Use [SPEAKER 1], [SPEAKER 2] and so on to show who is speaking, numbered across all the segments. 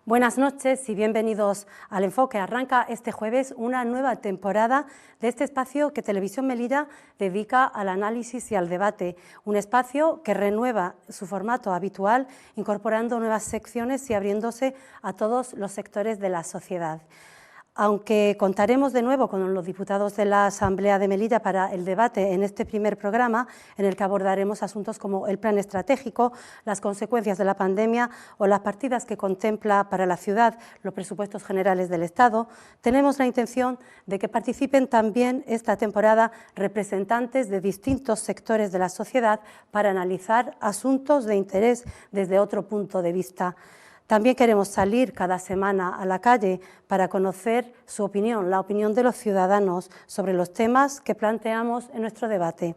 [SPEAKER 1] Buenas noches y bienvenidos al Enfoque. Arranca este jueves una nueva temporada de este espacio que Televisión Melilla dedica al análisis y al debate. Un espacio que renueva su formato habitual, incorporando nuevas secciones y abriéndose a todos los sectores de la sociedad. Aunque contaremos de nuevo con los diputados de la Asamblea de Melilla para el debate en este primer programa, en el que abordaremos asuntos como el plan estratégico, las consecuencias de la pandemia o las partidas que contempla para la ciudad los presupuestos generales del Estado, tenemos la intención de que participen también esta temporada representantes de distintos sectores de la sociedad para analizar asuntos de interés desde otro punto de vista. También queremos salir cada semana a la calle para conocer su opinión, la opinión de los ciudadanos sobre los temas que planteamos en nuestro debate.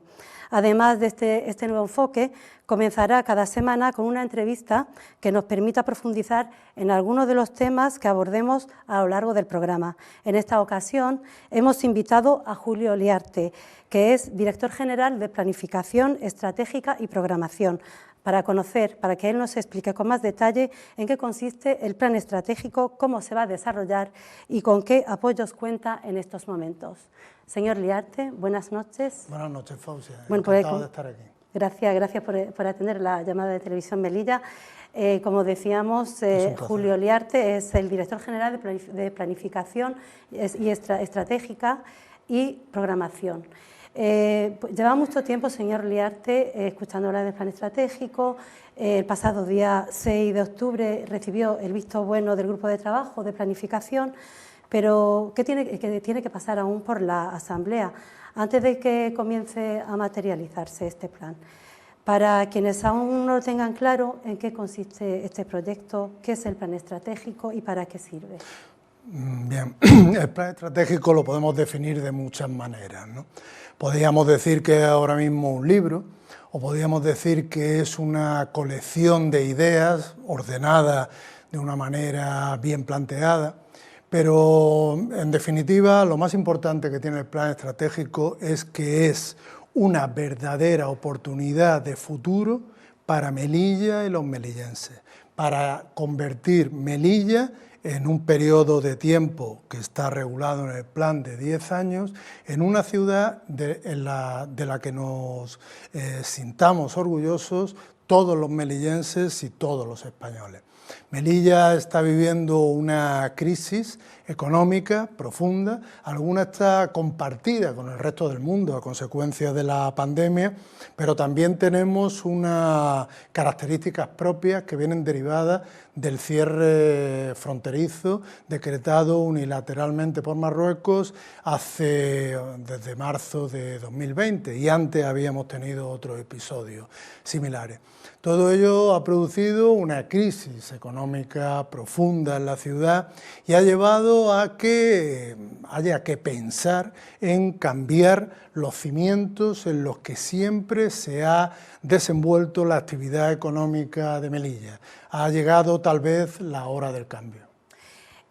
[SPEAKER 1] Además de este nuevo enfoque, comenzará cada semana con una entrevista que nos permita profundizar en algunos de los temas que abordemos a lo largo del programa. En esta ocasión hemos invitado a Julio Liarte, que es director general de Planificación Estratégica y Programación, para que él nos explique con más detalle en qué consiste el plan estratégico, cómo se va a desarrollar y con qué apoyos cuenta en estos momentos. Señor Liarte, buenas noches.
[SPEAKER 2] Buenas noches, Fausia.
[SPEAKER 1] Bueno,
[SPEAKER 2] encantado de estar aquí.
[SPEAKER 1] Gracias por atender la llamada de Televisión Melilla. Como decíamos, Julio Liarte es el director general de Planificación y Estratégica y Programación. Lleva mucho tiempo, señor Liarte, escuchando hablar del plan estratégico. El pasado día 6 de octubre recibió el visto bueno del grupo de trabajo de planificación, pero ¿qué tiene que pasar aún por la Asamblea antes de que comience a materializarse este plan? Para quienes aún no lo tengan claro en qué consiste este proyecto, qué es el plan estratégico y para qué sirve.
[SPEAKER 2] Bien, el plan estratégico lo podemos definir de muchas maneras, ¿no? Podríamos decir que es ahora mismo un libro, o podríamos decir que es una colección de ideas ordenadas de una manera bien planteada, pero en definitiva lo más importante que tiene el plan estratégico es que es una verdadera oportunidad de futuro para Melilla y los melillenses, para convertir Melilla en un periodo de tiempo que está regulado en el plan de 10 años, en una ciudad de la que nos sintamos orgullosos todos los melillenses y todos los españoles. Melilla está viviendo una crisis económica profunda, alguna está compartida con el resto del mundo a consecuencia de la pandemia, pero también tenemos unas características propias que vienen derivadas del cierre fronterizo decretado unilateralmente por Marruecos desde marzo de 2020, y antes habíamos tenido otros episodios similares. Todo ello ha producido una crisis económica profunda en la ciudad y ha llevado a que haya que pensar en cambiar los cimientos en los que siempre se ha desenvuelto la actividad económica de Melilla. Ha llegado tal vez la hora del cambio.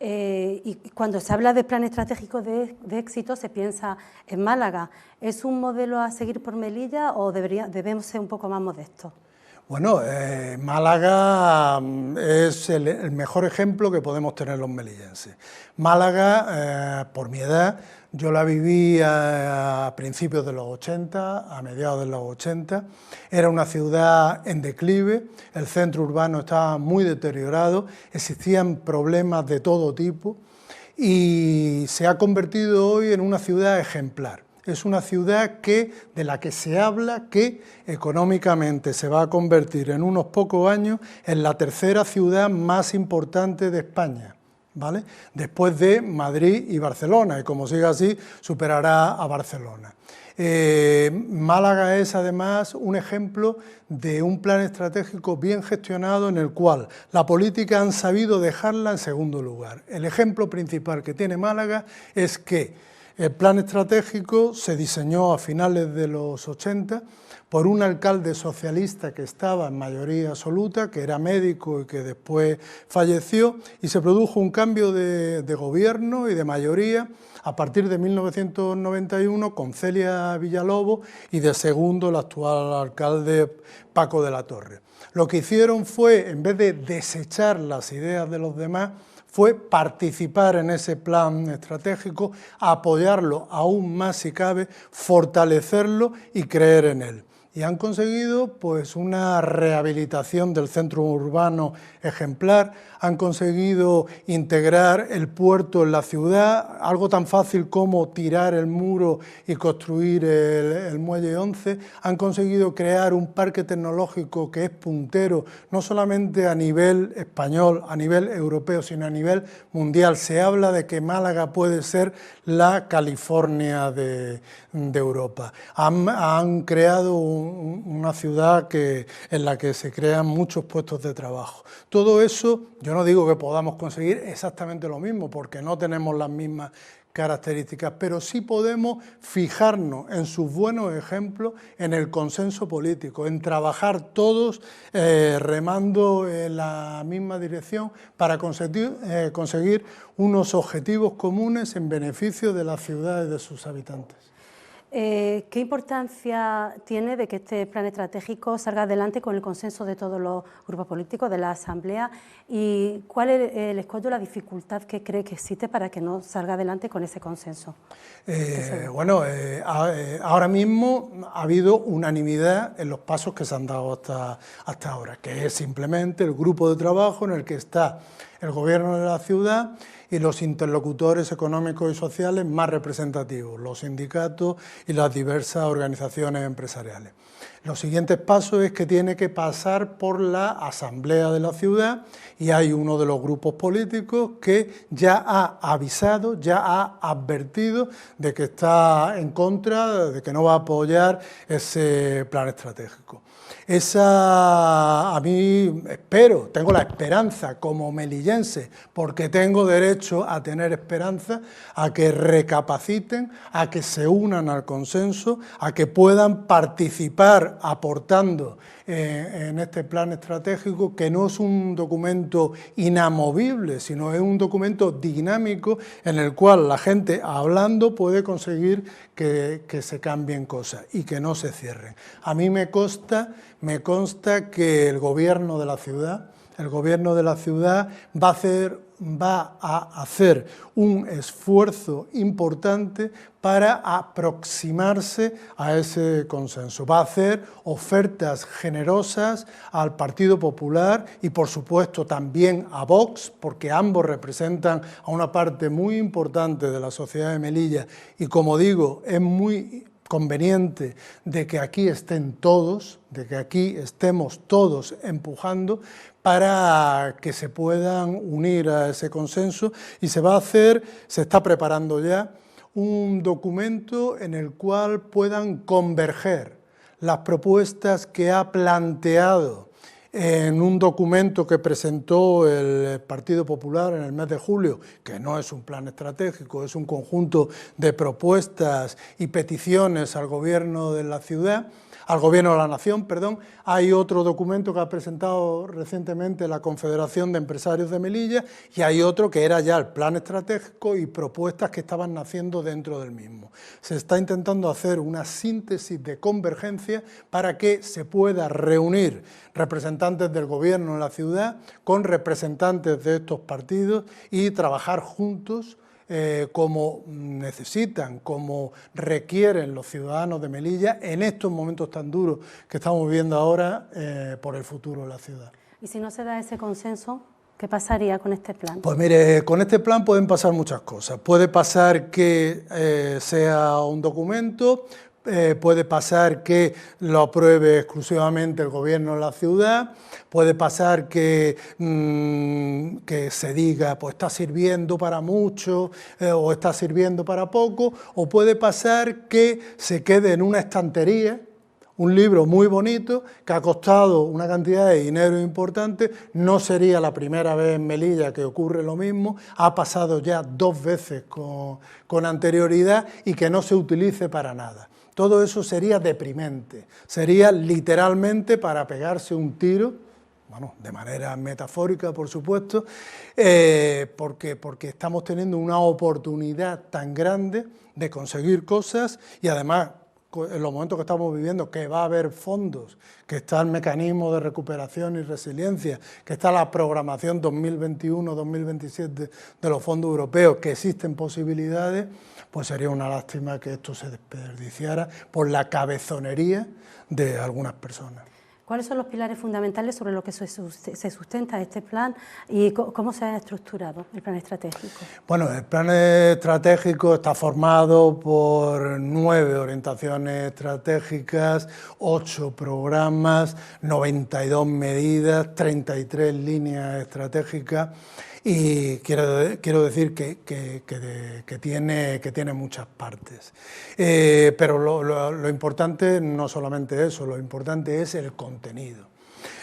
[SPEAKER 1] Y cuando se habla de plan estratégico de éxito se piensa en Málaga. ¿Es un modelo a seguir por Melilla o debemos ser un poco más modestos?
[SPEAKER 2] Bueno, Málaga es el mejor ejemplo que podemos tener los melillenses. Málaga, por mi edad, yo la viví a principios de los 80, a mediados de los 80, era una ciudad en declive, el centro urbano estaba muy deteriorado, existían problemas de todo tipo y se ha convertido hoy en una ciudad ejemplar. Es una ciudad de la que se habla que económicamente se va a convertir en unos pocos años en la tercera ciudad más importante de España, ¿vale? Después de Madrid y Barcelona, y como siga así, superará a Barcelona. Málaga es además un ejemplo de un plan estratégico bien gestionado en el cual la política han sabido dejarla en segundo lugar. El ejemplo principal que tiene Málaga es que el plan estratégico se diseñó a finales de los 80 por un alcalde socialista que estaba en mayoría absoluta, que era médico y que después falleció, y se produjo un cambio de gobierno y de mayoría a partir de 1991 con Celia Villalobos y de segundo el actual alcalde Paco de la Torre. Lo que hicieron fue, en vez de desechar las ideas de los demás, fue participar en ese plan estratégico, apoyarlo aún más si cabe, fortalecerlo y creer en él. Y han conseguido pues una rehabilitación del centro urbano ejemplar, han conseguido integrar el puerto en la ciudad, algo tan fácil como tirar el muro y construir el muelle 11, han conseguido crear un parque tecnológico que es puntero, no solamente a nivel español, a nivel europeo, sino a nivel mundial. Se habla de que Málaga puede ser la California de Europa. Han creado una ciudad en la que se crean muchos puestos de trabajo. Todo eso, yo no digo que podamos conseguir exactamente lo mismo, porque no tenemos las mismas características, pero sí podemos fijarnos en sus buenos ejemplos, en el consenso político, en trabajar todos remando en la misma dirección para conseguir unos objetivos comunes en beneficio de la ciudad y de sus habitantes.
[SPEAKER 1] ¿Qué importancia tiene de que este plan estratégico salga adelante con el consenso de todos los grupos políticos de la Asamblea? ¿Y cuál es el escollo, la dificultad que cree que existe para que no salga adelante con ese consenso?
[SPEAKER 2] Ahora mismo ha habido unanimidad en los pasos que se han dado hasta ahora, que es simplemente el grupo de trabajo en el que está el Gobierno de la ciudad y los interlocutores económicos y sociales más representativos, los sindicatos y las diversas organizaciones empresariales. Los siguientes pasos es que tiene que pasar por la Asamblea de la ciudad y hay uno de los grupos políticos que ya ha avisado, ya ha advertido de que está en contra, de que no va a apoyar ese plan estratégico. A mí tengo la esperanza como melillense, porque tengo derecho a tener esperanza, a que recapaciten, a que se unan al consenso, a que puedan participar aportando en este plan estratégico, que no es un documento inamovible, sino es un documento dinámico en el cual la gente hablando puede conseguir que se cambien cosas y que no se cierren. A mí me consta que el Gobierno de la ciudad va a hacer un esfuerzo importante para aproximarse a ese consenso. Va a hacer ofertas generosas al Partido Popular y, por supuesto, también a Vox, porque ambos representan a una parte muy importante de la sociedad de Melilla y, como digo, es muy conveniente de que aquí estén todos, de que aquí estemos todos empujando para que se puedan unir a ese consenso, y se está preparando ya un documento en el cual puedan converger las propuestas que ha planteado en un documento que presentó el Partido Popular en el mes de julio, que no es un plan estratégico, es un conjunto de propuestas y peticiones al Gobierno de la ciudad, al Gobierno de la Nación, perdón. Hay otro documento que ha presentado recientemente la Confederación de Empresarios de Melilla y hay otro que era ya el plan estratégico y propuestas que estaban naciendo dentro del mismo. Se está intentando hacer una síntesis de convergencia para que se pueda reunir representantes del Gobierno en la ciudad con representantes de estos partidos y trabajar juntos como necesitan, como requieren los ciudadanos de Melilla en estos momentos tan duros que estamos viviendo ahora por el futuro de la ciudad.
[SPEAKER 1] ¿Y si no se da ese consenso, qué pasaría con este plan?
[SPEAKER 2] Pues mire, con este plan pueden pasar muchas cosas. Puede pasar que sea un documento, puede pasar que lo apruebe exclusivamente el Gobierno de la ciudad, puede pasar que se diga pues está sirviendo para mucho o está sirviendo para poco, o puede pasar que se quede en una estantería un libro muy bonito que ha costado una cantidad de dinero importante. No sería la primera vez en Melilla que ocurre lo mismo, ha pasado ya 2 veces con anterioridad y que no se utilice para nada. Todo eso sería deprimente, sería literalmente para pegarse un tiro, bueno, de manera metafórica por supuesto, porque estamos teniendo una oportunidad tan grande de conseguir cosas y además, en los momentos que estamos viviendo, que va a haber fondos, que está el mecanismo de recuperación y resiliencia, que está la programación 2021-2027 de los fondos europeos, que existen posibilidades, pues sería una lástima que esto se desperdiciara por la cabezonería de algunas personas.
[SPEAKER 1] ¿Cuáles son los pilares fundamentales sobre los que se sustenta este plan y cómo se ha estructurado el plan estratégico?
[SPEAKER 2] Bueno, el plan estratégico está formado por 9 orientaciones estratégicas, 8 programas, 92 medidas, 33 líneas estratégicas y quiero decir que tiene muchas partes. Pero lo importante no solamente eso, lo importante es el contenido.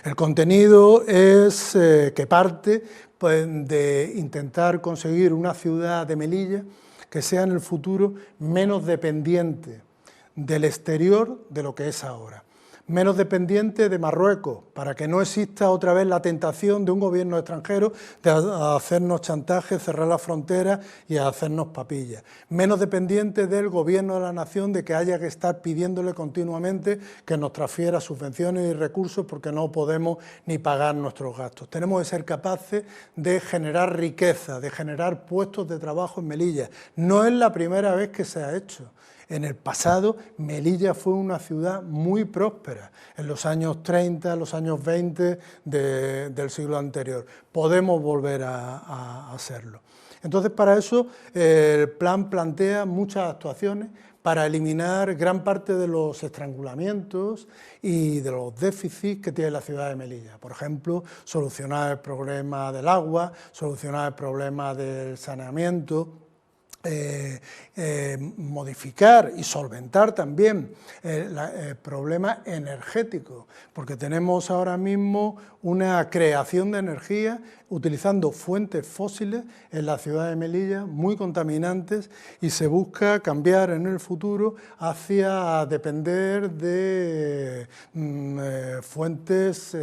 [SPEAKER 2] El contenido es que parte pues, de intentar conseguir una ciudad de Melilla que sea en el futuro menos dependiente del exterior de lo que es ahora. Menos dependiente de Marruecos, para que no exista otra vez la tentación de un gobierno extranjero de hacernos chantaje, cerrar las fronteras y hacernos papillas. Menos dependiente del gobierno de la nación, de que haya que estar pidiéndole continuamente que nos transfiera subvenciones y recursos porque no podemos ni pagar nuestros gastos. Tenemos que ser capaces de generar riqueza, de generar puestos de trabajo en Melilla. No es la primera vez que se ha hecho. En el pasado, Melilla fue una ciudad muy próspera, en los años 30, los años 20 del siglo anterior. Podemos volver a hacerlo. Entonces, para eso, el plan plantea muchas actuaciones para eliminar gran parte de los estrangulamientos y de los déficits que tiene la ciudad de Melilla. Por ejemplo, solucionar el problema del agua, solucionar el problema del saneamiento, modificar y solventar también el problema energético, porque tenemos ahora mismo una creación de energía utilizando fuentes fósiles en la ciudad de Melilla, muy contaminantes, y se busca cambiar en el futuro hacia depender de fuentes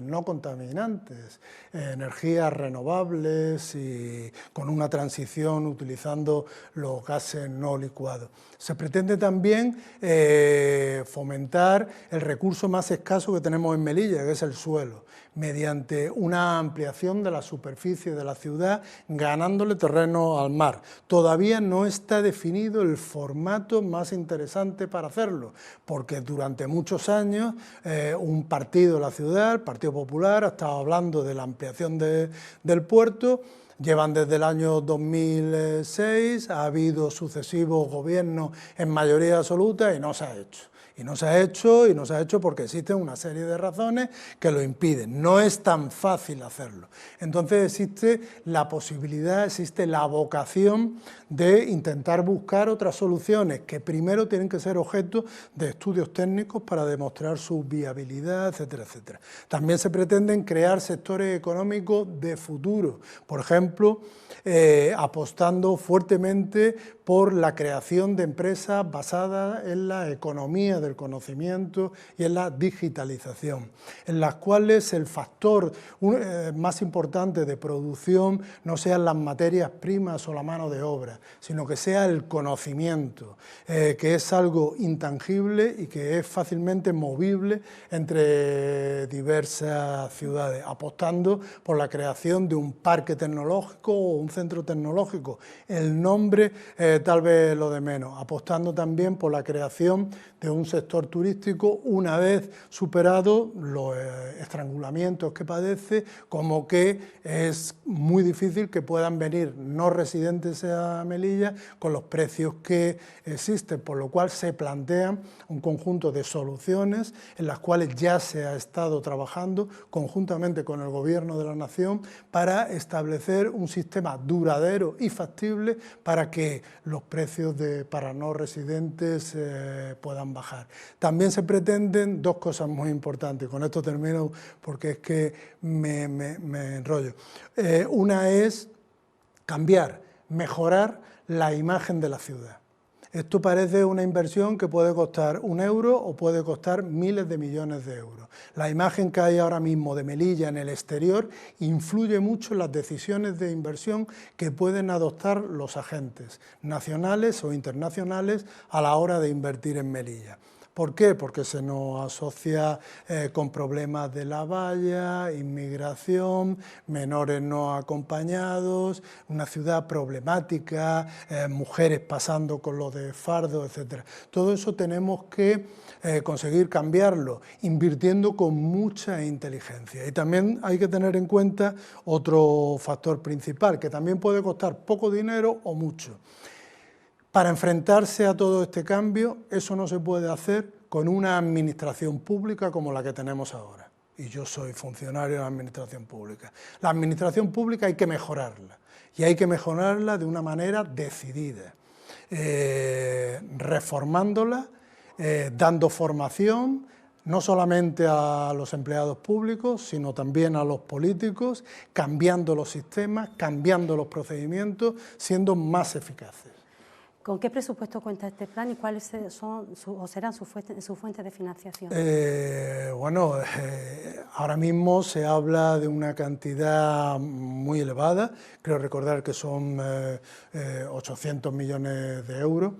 [SPEAKER 2] no contaminantes, energías renovables y con una transición utilizando los gases no licuados. Se pretende también fomentar el recurso más escaso que tenemos en Melilla, que es el suelo, mediante una ampliación de la superficie de la ciudad, ganándole terreno al mar. Todavía no está definido el formato más interesante para hacerlo, porque durante muchos años un partido de la ciudad, el Partido Popular, ha estado hablando de la ampliación del puerto. Llevan desde el año 2006, ha habido sucesivos gobiernos en mayoría absoluta y no se ha hecho. Y no se ha hecho porque existen una serie de razones que lo impiden. No es tan fácil hacerlo. Entonces existe la posibilidad, existe la vocación de intentar buscar otras soluciones que primero tienen que ser objeto de estudios técnicos para demostrar su viabilidad, etcétera, etcétera. También se pretenden crear sectores económicos de futuro, por ejemplo, apostando fuertemente por la creación de empresas basadas en la economía del conocimiento y en la digitalización, en las cuales el factor más importante de producción no sean las materias primas o la mano de obra, sino que sea el conocimiento, que es algo intangible y que es fácilmente movible entre diversas ciudades, apostando por la creación de un parque tecnológico o un centro tecnológico. El nombre tal vez lo de menos, apostando también por la creación de un sector turístico una vez superado los estrangulamientos que padece, como que es muy difícil que puedan venir no residentes a Melilla con los precios que existen, por lo cual se plantean un conjunto de soluciones en las cuales ya se ha estado trabajando conjuntamente con el Gobierno de la Nación para establecer un sistema duradero y factible para que los precios para no residentes puedan bajar. También se pretenden dos cosas muy importantes, con esto termino porque es que me enrollo. Una es cambiar, mejorar la imagen de la ciudad. Esto parece una inversión que puede costar 1 euro o puede costar miles de millones de euros. La imagen que hay ahora mismo de Melilla en el exterior influye mucho en las decisiones de inversión que pueden adoptar los agentes nacionales o internacionales a la hora de invertir en Melilla. ¿Por qué? Porque se nos asocia con problemas de la valla, inmigración, menores no acompañados, una ciudad problemática, mujeres pasando con lo de fardo, etc. Todo eso tenemos que conseguir cambiarlo, invirtiendo con mucha inteligencia. Y también hay que tener en cuenta otro factor principal, que también puede costar poco dinero o mucho. Para enfrentarse a todo este cambio, eso no se puede hacer con una administración pública como la que tenemos ahora. Y yo soy funcionario de la administración pública. La administración pública hay que mejorarla, y hay que mejorarla de una manera decidida, reformándola, dando formación, no solamente a los empleados públicos, sino también a los políticos, cambiando los sistemas, cambiando los procedimientos, siendo más eficaces.
[SPEAKER 1] ¿Con qué presupuesto cuenta este plan y cuáles serán sus fuentes de financiación?
[SPEAKER 2] Ahora mismo se habla de una cantidad muy elevada, creo recordar que son 800 millones de euros.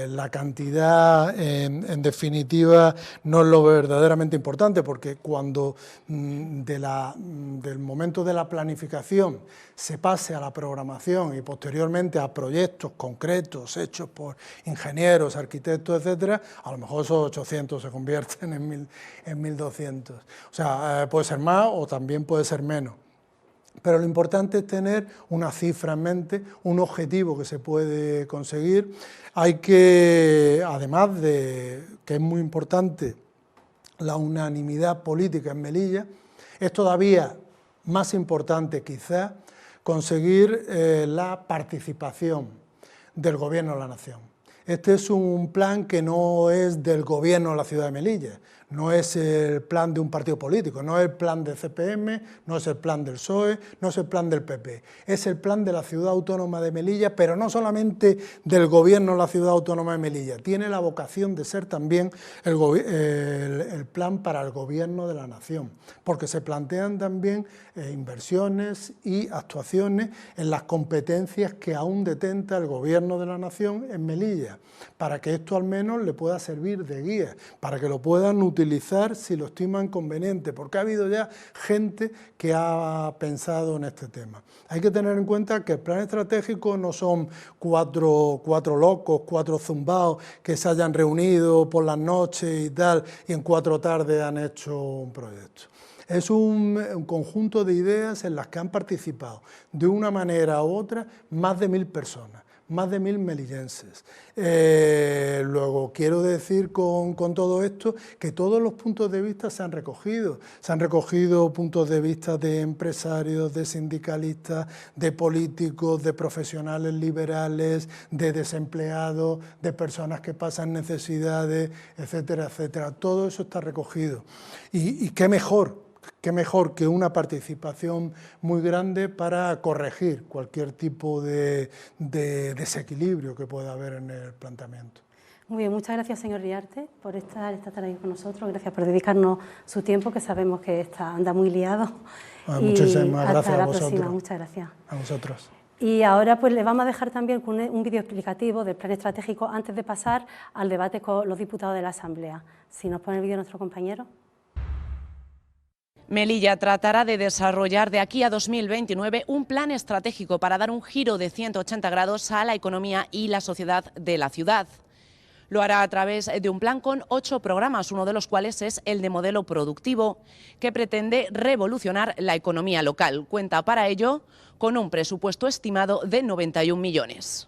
[SPEAKER 2] La cantidad, en definitiva, no es lo verdaderamente importante, porque cuando del momento de la planificación se pase a la programación y posteriormente a proyectos concretos hechos por ingenieros, arquitectos, etcétera, a lo mejor esos 800 se convierten en 1.200. O sea, puede ser más o también puede ser menos. Pero lo importante es tener una cifra en mente, un objetivo que se puede conseguir. Hay que, además de que es muy importante la unanimidad política en Melilla, es todavía más importante quizá conseguir la participación del Gobierno de la Nación. Este es un plan que no es del Gobierno de la ciudad de Melilla, no es el plan de un partido político, no es el plan del CPM, no es el plan del PSOE, no es el plan del PP, es el plan de la Ciudad Autónoma de Melilla, pero no solamente del Gobierno de la Ciudad Autónoma de Melilla, tiene la vocación de ser también el plan para el Gobierno de la Nación, porque se plantean también inversiones y actuaciones en las competencias que aún detenta el Gobierno de la Nación en Melilla, para que esto al menos le pueda servir de guía, para que lo puedan utilizar si lo estiman conveniente, porque ha habido ya gente que ha pensado en este tema. Hay que tener en cuenta que el plan estratégico no son cuatro locos, 4 zumbaos que se hayan reunido por las noches y tal, y en 4 tardes han hecho un proyecto. Es un conjunto de ideas en las que han participado de una manera u otra más de 1.000 personas, más de 1.000 melillenses. Luego quiero decir con todo esto que todos los puntos de vista se han recogido puntos de vista de empresarios, de sindicalistas, de políticos, de profesionales liberales, de desempleados, de personas que pasan necesidades, etcétera, etcétera. Todo eso está recogido. Y qué mejor que una participación muy grande para corregir cualquier tipo de desequilibrio que pueda haber en el planteamiento.
[SPEAKER 1] Muy bien, muchas gracias, señor Riarte, por estar esta tarde con nosotros. Gracias por dedicarnos su tiempo, que sabemos que anda muy liado.
[SPEAKER 2] Muchísimas gracias a vosotros.
[SPEAKER 1] Hasta la próxima, muchas gracias.
[SPEAKER 2] A vosotros.
[SPEAKER 1] Y ahora pues le vamos a dejar también con un vídeo explicativo del plan estratégico antes de pasar al debate con los diputados de la Asamblea. Si nos pone el vídeo nuestro compañero.
[SPEAKER 3] Melilla tratará de desarrollar de aquí a 2029 un plan estratégico para dar un giro de 180 grados a la economía y la sociedad de la ciudad. Lo hará a través de un plan con 8 programas, uno de los cuales es el de modelo productivo, que pretende revolucionar la economía local. Cuenta para ello con un presupuesto estimado de 91 millones.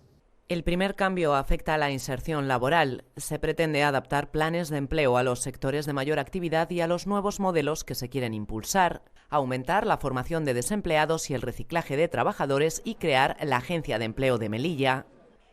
[SPEAKER 3] El primer cambio afecta a la inserción laboral. Se pretende adaptar planes de empleo a los sectores de mayor actividad y a los nuevos modelos que se quieren impulsar, aumentar la formación de desempleados y el reciclaje de trabajadores y crear la Agencia de Empleo de Melilla.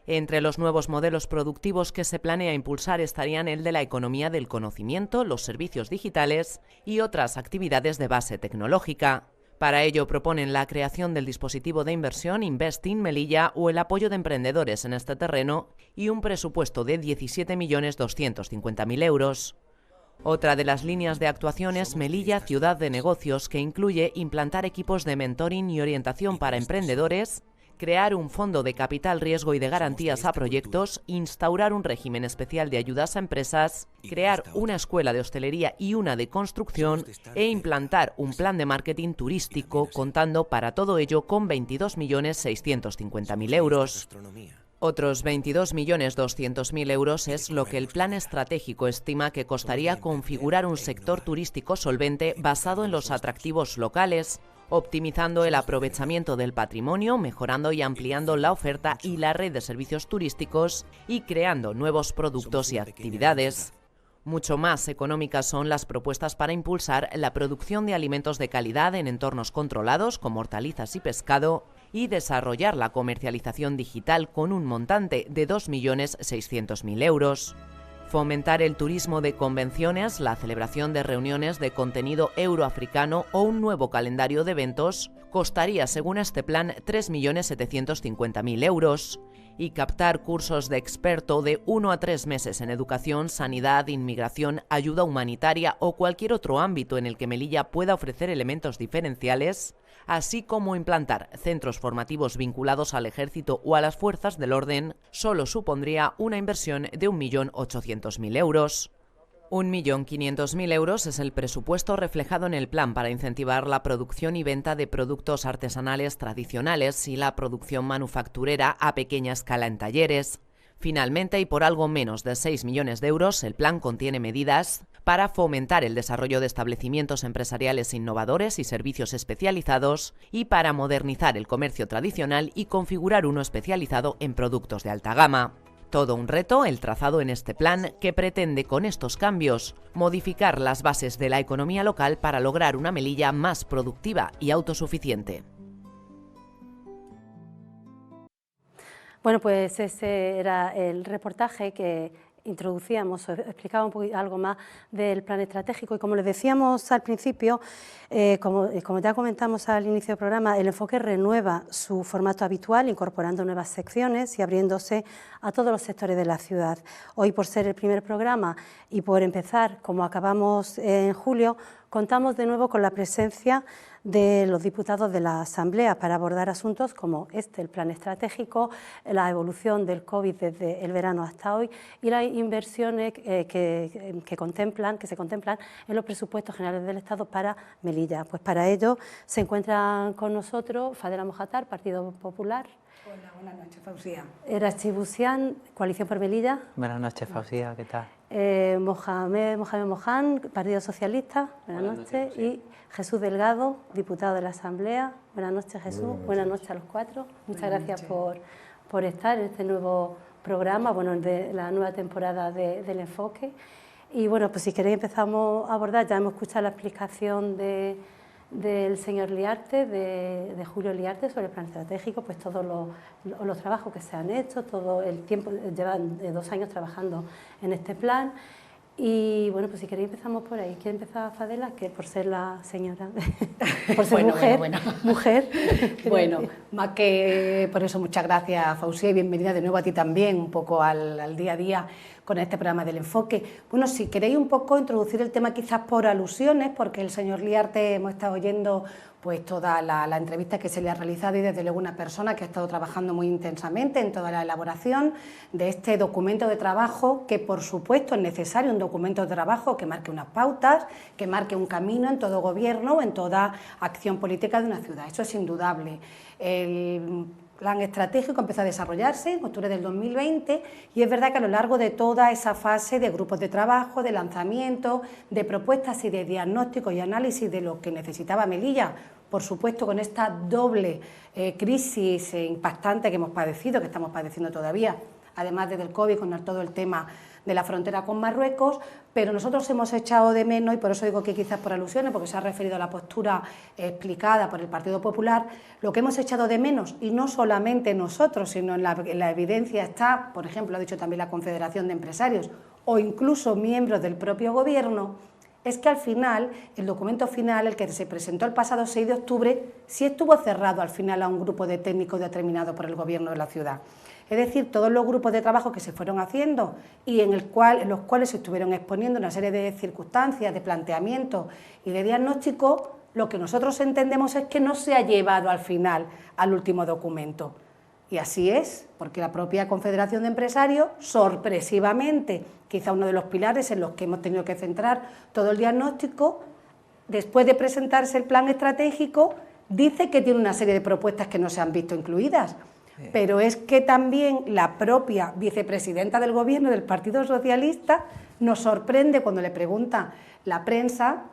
[SPEAKER 3] Entre los nuevos modelos productivos que se planea impulsar estarían el de la economía del conocimiento, los servicios digitales y otras actividades de base tecnológica. Para ello proponen la creación del dispositivo de inversión Invest in Melilla o el apoyo de emprendedores en este terreno y un presupuesto de 17.250.000 euros. Otra de las líneas de actuación es Melilla Ciudad de Negocios, que incluye implantar equipos de mentoring y orientación para emprendedores, crear un fondo de capital riesgo y de garantías a proyectos, instaurar un régimen especial de ayudas a empresas, crear una escuela de hostelería y una de construcción e implantar un plan de marketing turístico, contando para todo ello con 22.650.000 euros. Otros 22.200.000 euros es lo que el plan estratégico estima que costaría configurar un sector turístico solvente basado en los atractivos locales, optimizando el aprovechamiento del patrimonio, mejorando y ampliando la oferta y la red de servicios turísticos y creando nuevos productos y actividades. Mucho más económicas son las propuestas para impulsar la producción de alimentos de calidad en entornos controlados como hortalizas y pescado y desarrollar la comercialización digital con un montante de 2.600.000 euros. Fomentar el turismo de convenciones, la celebración de reuniones de contenido euroafricano o un nuevo calendario de eventos costaría, según este plan, 3.750.000 euros. Y captar cursos de experto de 1 a 3 meses en educación, sanidad, inmigración, ayuda humanitaria o cualquier otro ámbito en el que Melilla pueda ofrecer elementos diferenciales, así como implantar centros formativos vinculados al ejército o a las fuerzas del orden, solo supondría una inversión de 1.800.000 euros. 1.500.000 euros es el presupuesto reflejado en el plan para incentivar la producción y venta de productos artesanales tradicionales y la producción manufacturera a pequeña escala en talleres. Finalmente, y por algo menos de 6 millones de euros, el plan contiene medidas para fomentar el desarrollo de establecimientos empresariales innovadores y servicios especializados y para modernizar el comercio tradicional y configurar uno especializado en productos de alta gama. Todo un reto el trazado en este plan que pretende con estos cambios modificar las bases de la economía local para lograr una Melilla más productiva y autosuficiente.
[SPEAKER 1] Bueno, pues ese era el reportaje que introducíamos, explicaba un poquito algo más del plan estratégico y como les decíamos al principio, como ya comentamos al inicio del programa, el enfoque renueva su formato habitual incorporando nuevas secciones y abriéndose a todos los sectores de la ciudad. Hoy, por ser el primer programa y por empezar como acabamos en julio, contamos de nuevo con la presencia de los diputados de la Asamblea para abordar asuntos como el plan estratégico, la evolución del COVID desde el verano hasta hoy y las inversiones que se contemplan en los presupuestos generales del Estado para Melilla. Pues para ello se encuentran con nosotros Fadela Mojatar, Partido Popular.
[SPEAKER 4] Hola, buenas noches, Fausía.
[SPEAKER 1] Erachi Busián, Coalición por Melilla.
[SPEAKER 5] Buenas noches, Fausía, ¿qué tal?
[SPEAKER 1] Mohamed Mohan, Partido Socialista, buenas noches, y Jesús Delgado, diputado de la Asamblea. Buenas noches, Jesús, buenas noches a los cuatro. Muchas gracias por estar en este nuevo programa, de la nueva temporada del Enfoque. Y bueno, pues si queréis empezamos a abordar, ya hemos escuchado la explicación del señor Liarte, de Julio Liarte, sobre el plan estratégico, pues todos los trabajos que se han hecho, todo el tiempo, llevan 2 años trabajando en este plan. Y bueno, pues si queréis empezamos por ahí. ¿Quiere empezar Fadela? Que por ser la señora, por ser mujer.
[SPEAKER 4] Bueno, más que por eso, muchas gracias, Fausía, y bienvenida de nuevo a ti también, un poco al día a día con este programa del Enfoque. Bueno, si queréis un poco introducir el tema quizás por alusiones, porque el señor Liarte hemos estado oyendo pues toda la entrevista que se le ha realizado y desde luego una persona que ha estado trabajando muy intensamente en toda la elaboración de este documento de trabajo, que por supuesto es necesario un documento de trabajo que marque unas pautas, que marque un camino en todo gobierno, en toda acción política de una ciudad. Eso es indudable. El plan estratégico empezó a desarrollarse en octubre del 2020 y es verdad que a lo largo de toda esa fase de grupos de trabajo, de lanzamiento, de propuestas y de diagnóstico y análisis de lo que necesitaba Melilla, por supuesto con esta doble crisis impactante que hemos padecido, que estamos padeciendo todavía, además desde el COVID con todo el tema de la frontera con Marruecos, pero nosotros hemos echado de menos, y por eso digo que quizás por alusiones, porque se ha referido a la postura explicada por el Partido Popular, lo que hemos echado de menos, y no solamente nosotros, sino en la evidencia está, por ejemplo, ha dicho también la Confederación de Empresarios, o incluso miembros del propio Gobierno, es que al final, el documento final, el que se presentó el pasado 6 de octubre, sí estuvo cerrado al final a un grupo de técnicos determinado por el Gobierno de la ciudad. Es decir, todos los grupos de trabajo que se fueron haciendo y en los cuales se estuvieron exponiendo una serie de circunstancias, de planteamientos y de diagnósticos, lo que nosotros entendemos es que no se ha llevado al final al último documento. Y así es, porque la propia Confederación de Empresarios, sorpresivamente, quizá uno de los pilares en los que hemos tenido que centrar todo el diagnóstico, después de presentarse el plan estratégico, dice que tiene una serie de propuestas que no se han visto incluidas. Pero es que también la propia vicepresidenta del Gobierno del Partido Socialista nos sorprende cuando le pregunta la prensa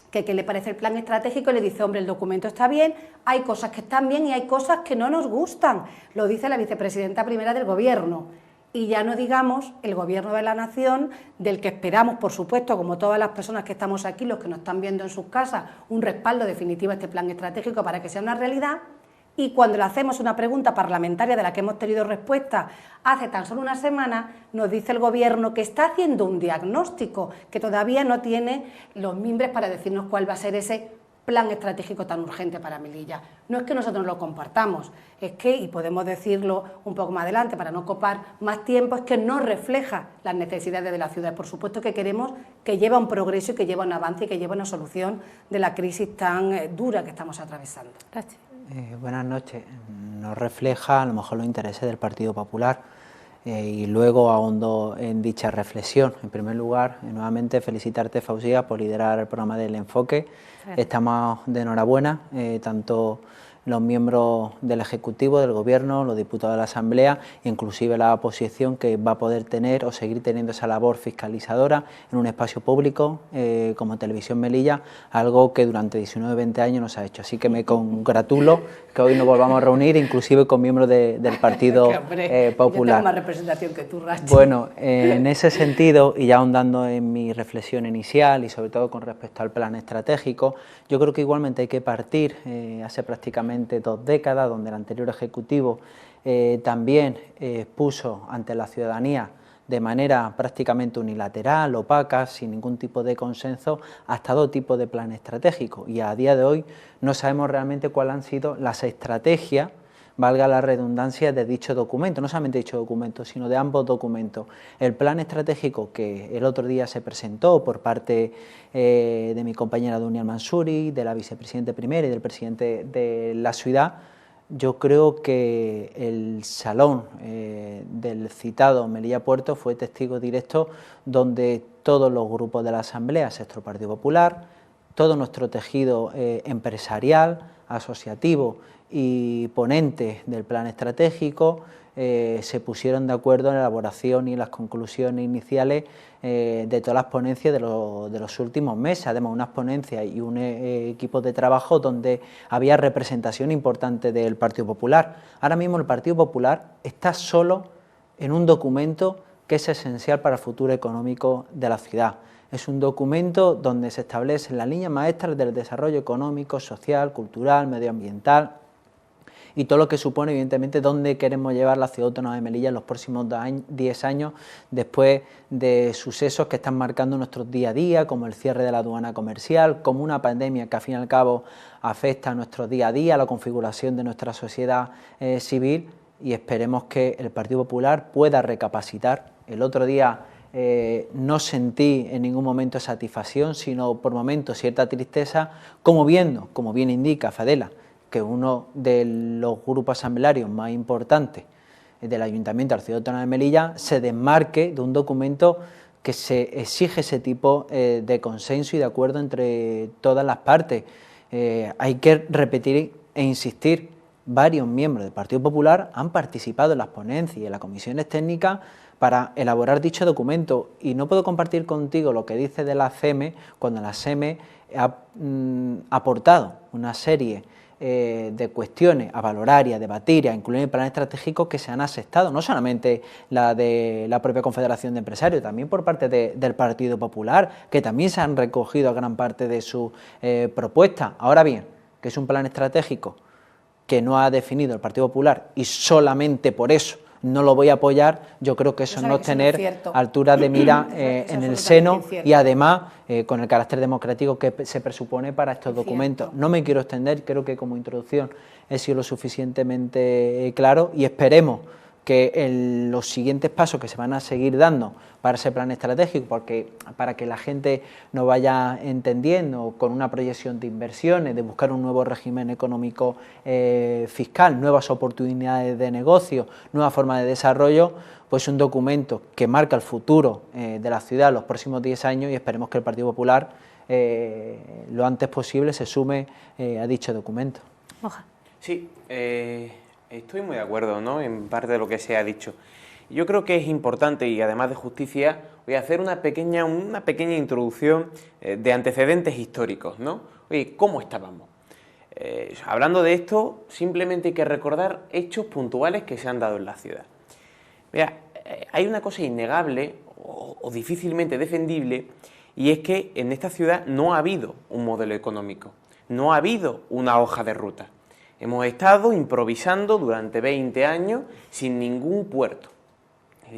[SPEAKER 4] que qué le parece el plan estratégico y le dice, hombre, el documento está bien, hay cosas que están bien y hay cosas que no nos gustan. Lo dice la vicepresidenta primera del Gobierno. Y ya no digamos el Gobierno de la Nación, del que esperamos, por supuesto, como todas las personas que estamos aquí, los que nos están viendo en sus casas, un respaldo definitivo a este plan estratégico para que sea una realidad. Y cuando le hacemos una pregunta parlamentaria de la que hemos tenido respuesta hace tan solo una semana, nos dice el Gobierno que está haciendo un diagnóstico, que todavía no tiene los mimbres para decirnos cuál va a ser ese plan estratégico tan urgente para Melilla. No es que nosotros lo compartamos, es que, y podemos decirlo un poco más adelante para no copar más tiempo, es que no refleja las necesidades de la ciudad. Por supuesto que queremos que lleve a un progreso y que lleve a un avance y que lleve a una solución de la crisis tan dura que estamos atravesando.
[SPEAKER 1] Gracias.
[SPEAKER 5] Buenas noches. No refleja a lo mejor los intereses del Partido Popular y luego ahondo en dicha reflexión. En primer lugar, nuevamente felicitarte, Fausía, por liderar el programa del Enfoque. Estamos de enhorabuena, tanto los miembros del Ejecutivo, del Gobierno, los diputados de la Asamblea, inclusive la oposición, que va a poder tener o seguir teniendo esa labor fiscalizadora en un espacio público como Televisión Melilla, algo que durante 19-20 años no se ha hecho. Así que me congratulo que hoy nos volvamos a reunir, inclusive con miembros del Partido Popular.
[SPEAKER 4] Yo tengo más representación que tú, Rachi.
[SPEAKER 5] Bueno, en ese sentido, y ya ahondando en mi reflexión inicial y sobre todo con respecto al plan estratégico, yo creo que igualmente hay que partir, hace prácticamente 2 décadas, donde el anterior Ejecutivo también puso ante la ciudadanía de manera prácticamente unilateral, opaca, sin ningún tipo de consenso, hasta 2 tipos de plan estratégico. Y a día de hoy no sabemos realmente cuáles han sido las estrategias, valga la redundancia, de dicho documento, no solamente de dicho documento, sino de ambos documentos. El plan estratégico que el otro día se presentó por parte de mi compañera Dunia Mansuri, de la vicepresidenta primera y del presidente de la ciudad, yo creo que el salón del citado Melilla Puerto fue testigo directo, donde todos los grupos de la Asamblea, excepto el Partido Popular, todo nuestro tejido empresarial, asociativo y ponentes del plan estratégico se pusieron de acuerdo en la elaboración y las conclusiones iniciales de todas las ponencias de los últimos meses, además unas ponencias y un equipo de trabajo donde había representación importante del Partido Popular. Ahora mismo el Partido Popular está solo en un documento que es esencial para el futuro económico de la ciudad. Es un documento donde se establecen las líneas maestras del desarrollo económico, social, cultural, medioambiental y todo lo que supone, evidentemente, dónde queremos llevar la ciudad autónoma de Melilla en los próximos 10 años, después de sucesos que están marcando nuestro día a día, como el cierre de la aduana comercial, como una pandemia que, al fin y al cabo, afecta a nuestro día a día, a la configuración de nuestra sociedad civil, y esperemos que el Partido Popular pueda recapacitar. El otro día no sentí en ningún momento satisfacción, sino por momentos cierta tristeza, como viendo, como bien indica Fadela, que uno de los grupos asamblearios más importantes del Ayuntamiento de la Ciudad Autónoma de Melilla se desmarque de un documento que se exige ese tipo de consenso y de acuerdo entre todas las partes. Hay que repetir e insistir, varios miembros del Partido Popular han participado en las ponencias y en las comisiones técnicas para elaborar dicho documento, y no puedo compartir contigo lo que dice de la CEME cuando la CEME ha aportado una serie de cuestiones a valorar y a debatir, a incluir en el plan estratégico, que se han aceptado, no solamente la de la propia Confederación de Empresarios, también por parte del Partido Popular, que también se han recogido gran parte de su propuesta. Ahora bien, que es un plan estratégico que no ha definido el Partido Popular y solamente por eso no lo voy a apoyar, yo creo que eso no es tener altura de mira en el seno y además con el carácter democrático que se presupone para estos documentos. No me quiero extender, creo que como introducción he sido lo suficientemente claro y esperemos que los siguientes pasos que se van a seguir dando para ese plan estratégico, porque para que la gente nos vaya entendiendo con una proyección de inversiones, de buscar un nuevo régimen económico fiscal, nuevas oportunidades de negocio, nuevas formas de desarrollo, pues un documento que marca el futuro de la ciudad los próximos 10 años y esperemos que el Partido Popular lo antes posible se sume a dicho documento.
[SPEAKER 6] Sí, estoy muy de acuerdo, ¿no?, en parte de lo que se ha dicho. Yo creo que es importante y además de justicia voy a hacer una pequeña introducción de antecedentes históricos, ¿no? Oye, ¿cómo estábamos? Hablando de esto, simplemente hay que recordar hechos puntuales que se han dado en la ciudad. Mira, hay una cosa innegable o difícilmente defendible y es que en esta ciudad no ha habido un modelo económico, no ha habido una hoja de ruta. Hemos estado improvisando durante 20 años sin ningún puerto,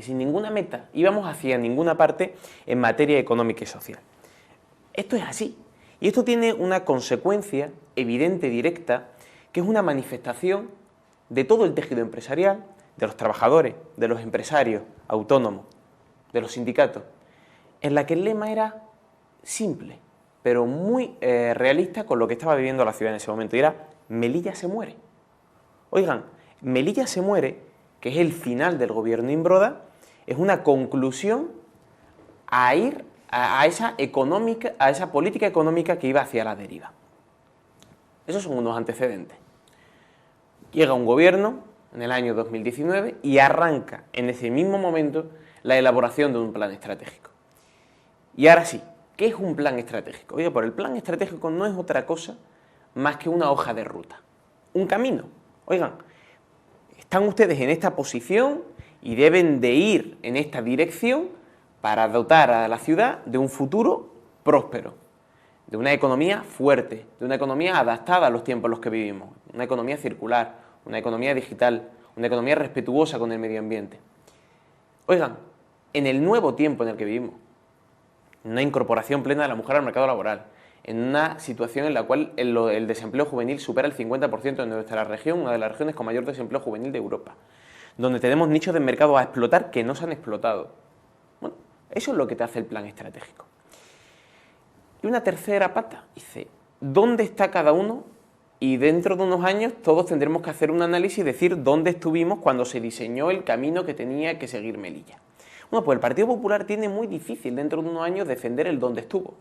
[SPEAKER 6] sin ninguna meta, íbamos hacia ninguna parte en materia económica y social. Esto es así, y esto tiene una consecuencia evidente, directa, que es una manifestación de todo el tejido empresarial, de los trabajadores, de los empresarios autónomos, de los sindicatos, en la que el lema era simple, pero muy realista con lo que estaba viviendo la ciudad en ese momento, y era Melilla se muere. Oigan, Melilla se muere, que es el final del gobierno Imbroda, es una conclusión a ir a esa política económica que iba hacia la deriva. Esos son unos antecedentes. Llega un gobierno en el año 2019 y arranca en ese mismo momento la elaboración de un plan estratégico. Y ahora sí, ¿qué es un plan estratégico? Oye, pues el plan estratégico no es otra cosa más que una hoja de ruta, un camino. Oigan, están ustedes en esta posición y deben de ir en esta dirección para dotar a la ciudad de un futuro próspero, de una economía fuerte, de una economía adaptada a los tiempos en los que vivimos, una economía circular, una economía digital, una economía respetuosa con el medio ambiente. Oigan, en el nuevo tiempo en el que vivimos, una incorporación plena de la mujer al mercado laboral, en una situación en la cual el desempleo juvenil supera el 50% en nuestra región, una de las regiones con mayor desempleo juvenil de Europa, donde tenemos nichos de mercado a explotar que no se han explotado. Bueno, eso es lo que te hace el plan estratégico. Y una tercera pata, dice, ¿dónde está cada uno? Y dentro de unos años todos tendremos que hacer un análisis y decir dónde estuvimos cuando se diseñó el camino que tenía que seguir Melilla. Bueno, pues el Partido Popular tiene muy difícil dentro de unos años defender el dónde estuvo.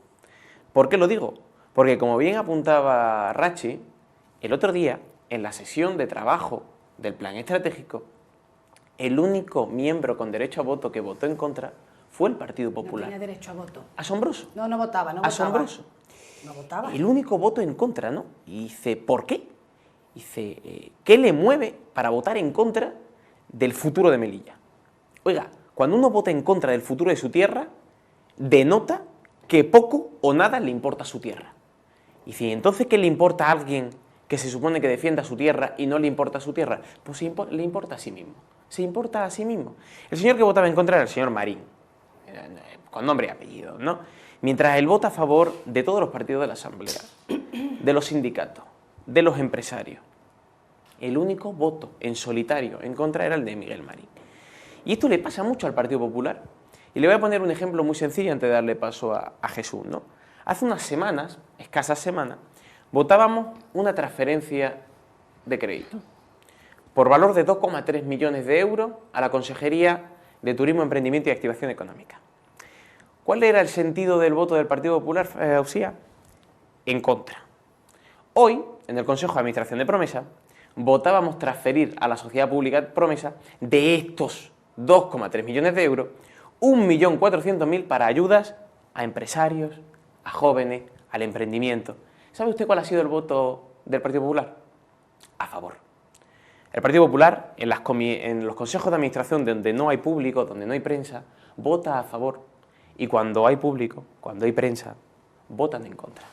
[SPEAKER 6] ¿Por qué lo digo? Porque como bien apuntaba Rachi, el otro día, en la sesión de trabajo del plan estratégico, el único miembro con derecho a voto que votó en contra fue el Partido Popular.
[SPEAKER 4] No tenía derecho a voto.
[SPEAKER 6] Asombroso.
[SPEAKER 4] No votaba.
[SPEAKER 6] Asombroso.
[SPEAKER 4] No votaba.
[SPEAKER 6] El único voto en contra, ¿no? Y dice, ¿por qué? Dice, ¿qué le mueve para votar en contra del futuro de Melilla? Oiga, cuando uno vota en contra del futuro de su tierra, denota que poco o nada le importa a su tierra. Y si entonces, ¿qué le importa a alguien que se supone que defienda su tierra y no le importa a su tierra? Pues le importa a sí mismo. Se importa a sí mismo. El señor que votaba en contra era el señor Marín, con nombre y apellido, ¿no? Mientras él vota a favor de todos los partidos de la Asamblea, de los sindicatos, de los empresarios. El único voto en solitario en contra era el de Miguel Marín. Y esto le pasa mucho al Partido Popular. Y le voy a poner un ejemplo muy sencillo antes de darle paso a Jesús, ¿no? Hace unas semanas, escasas semanas, votábamos una transferencia de crédito por valor de 2,3 millones de euros a la Consejería de Turismo, Emprendimiento y Activación Económica. ¿Cuál era el sentido del voto del Partido Popular, Usía? En contra. Hoy, en el Consejo de Administración de Promesa, votábamos transferir a la Sociedad Pública Promesa de estos 2,3 millones de euros 1.400.000 para ayudas a empresarios, a jóvenes, al emprendimiento. ¿Sabe usted cuál ha sido el voto del Partido Popular? A favor. El Partido Popular, en los consejos de administración donde no hay público, donde no hay prensa, vota a favor. Y cuando hay público, cuando hay prensa, votan en contra.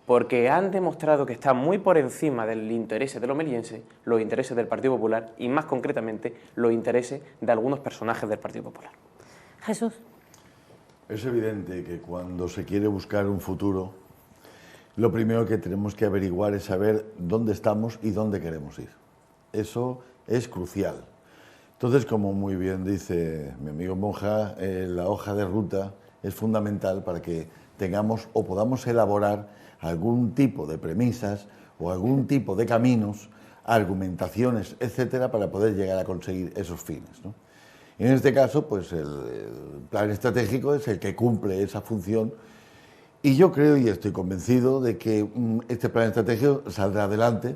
[SPEAKER 6] porque han demostrado que están muy por encima del interés de los melillenses, los intereses del Partido Popular y, más concretamente, los intereses de algunos personajes del Partido Popular.
[SPEAKER 1] Jesús.
[SPEAKER 7] Es evidente que cuando se quiere buscar un futuro, lo primero que tenemos que averiguar es saber dónde estamos y dónde queremos ir. Eso es crucial. Entonces, como muy bien dice mi amigo Monja, la hoja de ruta es fundamental para que tengamos o podamos elaborar algún tipo de premisas o algún tipo de caminos, argumentaciones, etcétera, para poder llegar a conseguir esos fines, ¿no? En este caso, pues el plan estratégico es el que cumple esa función y yo creo y estoy convencido de que este plan estratégico saldrá adelante,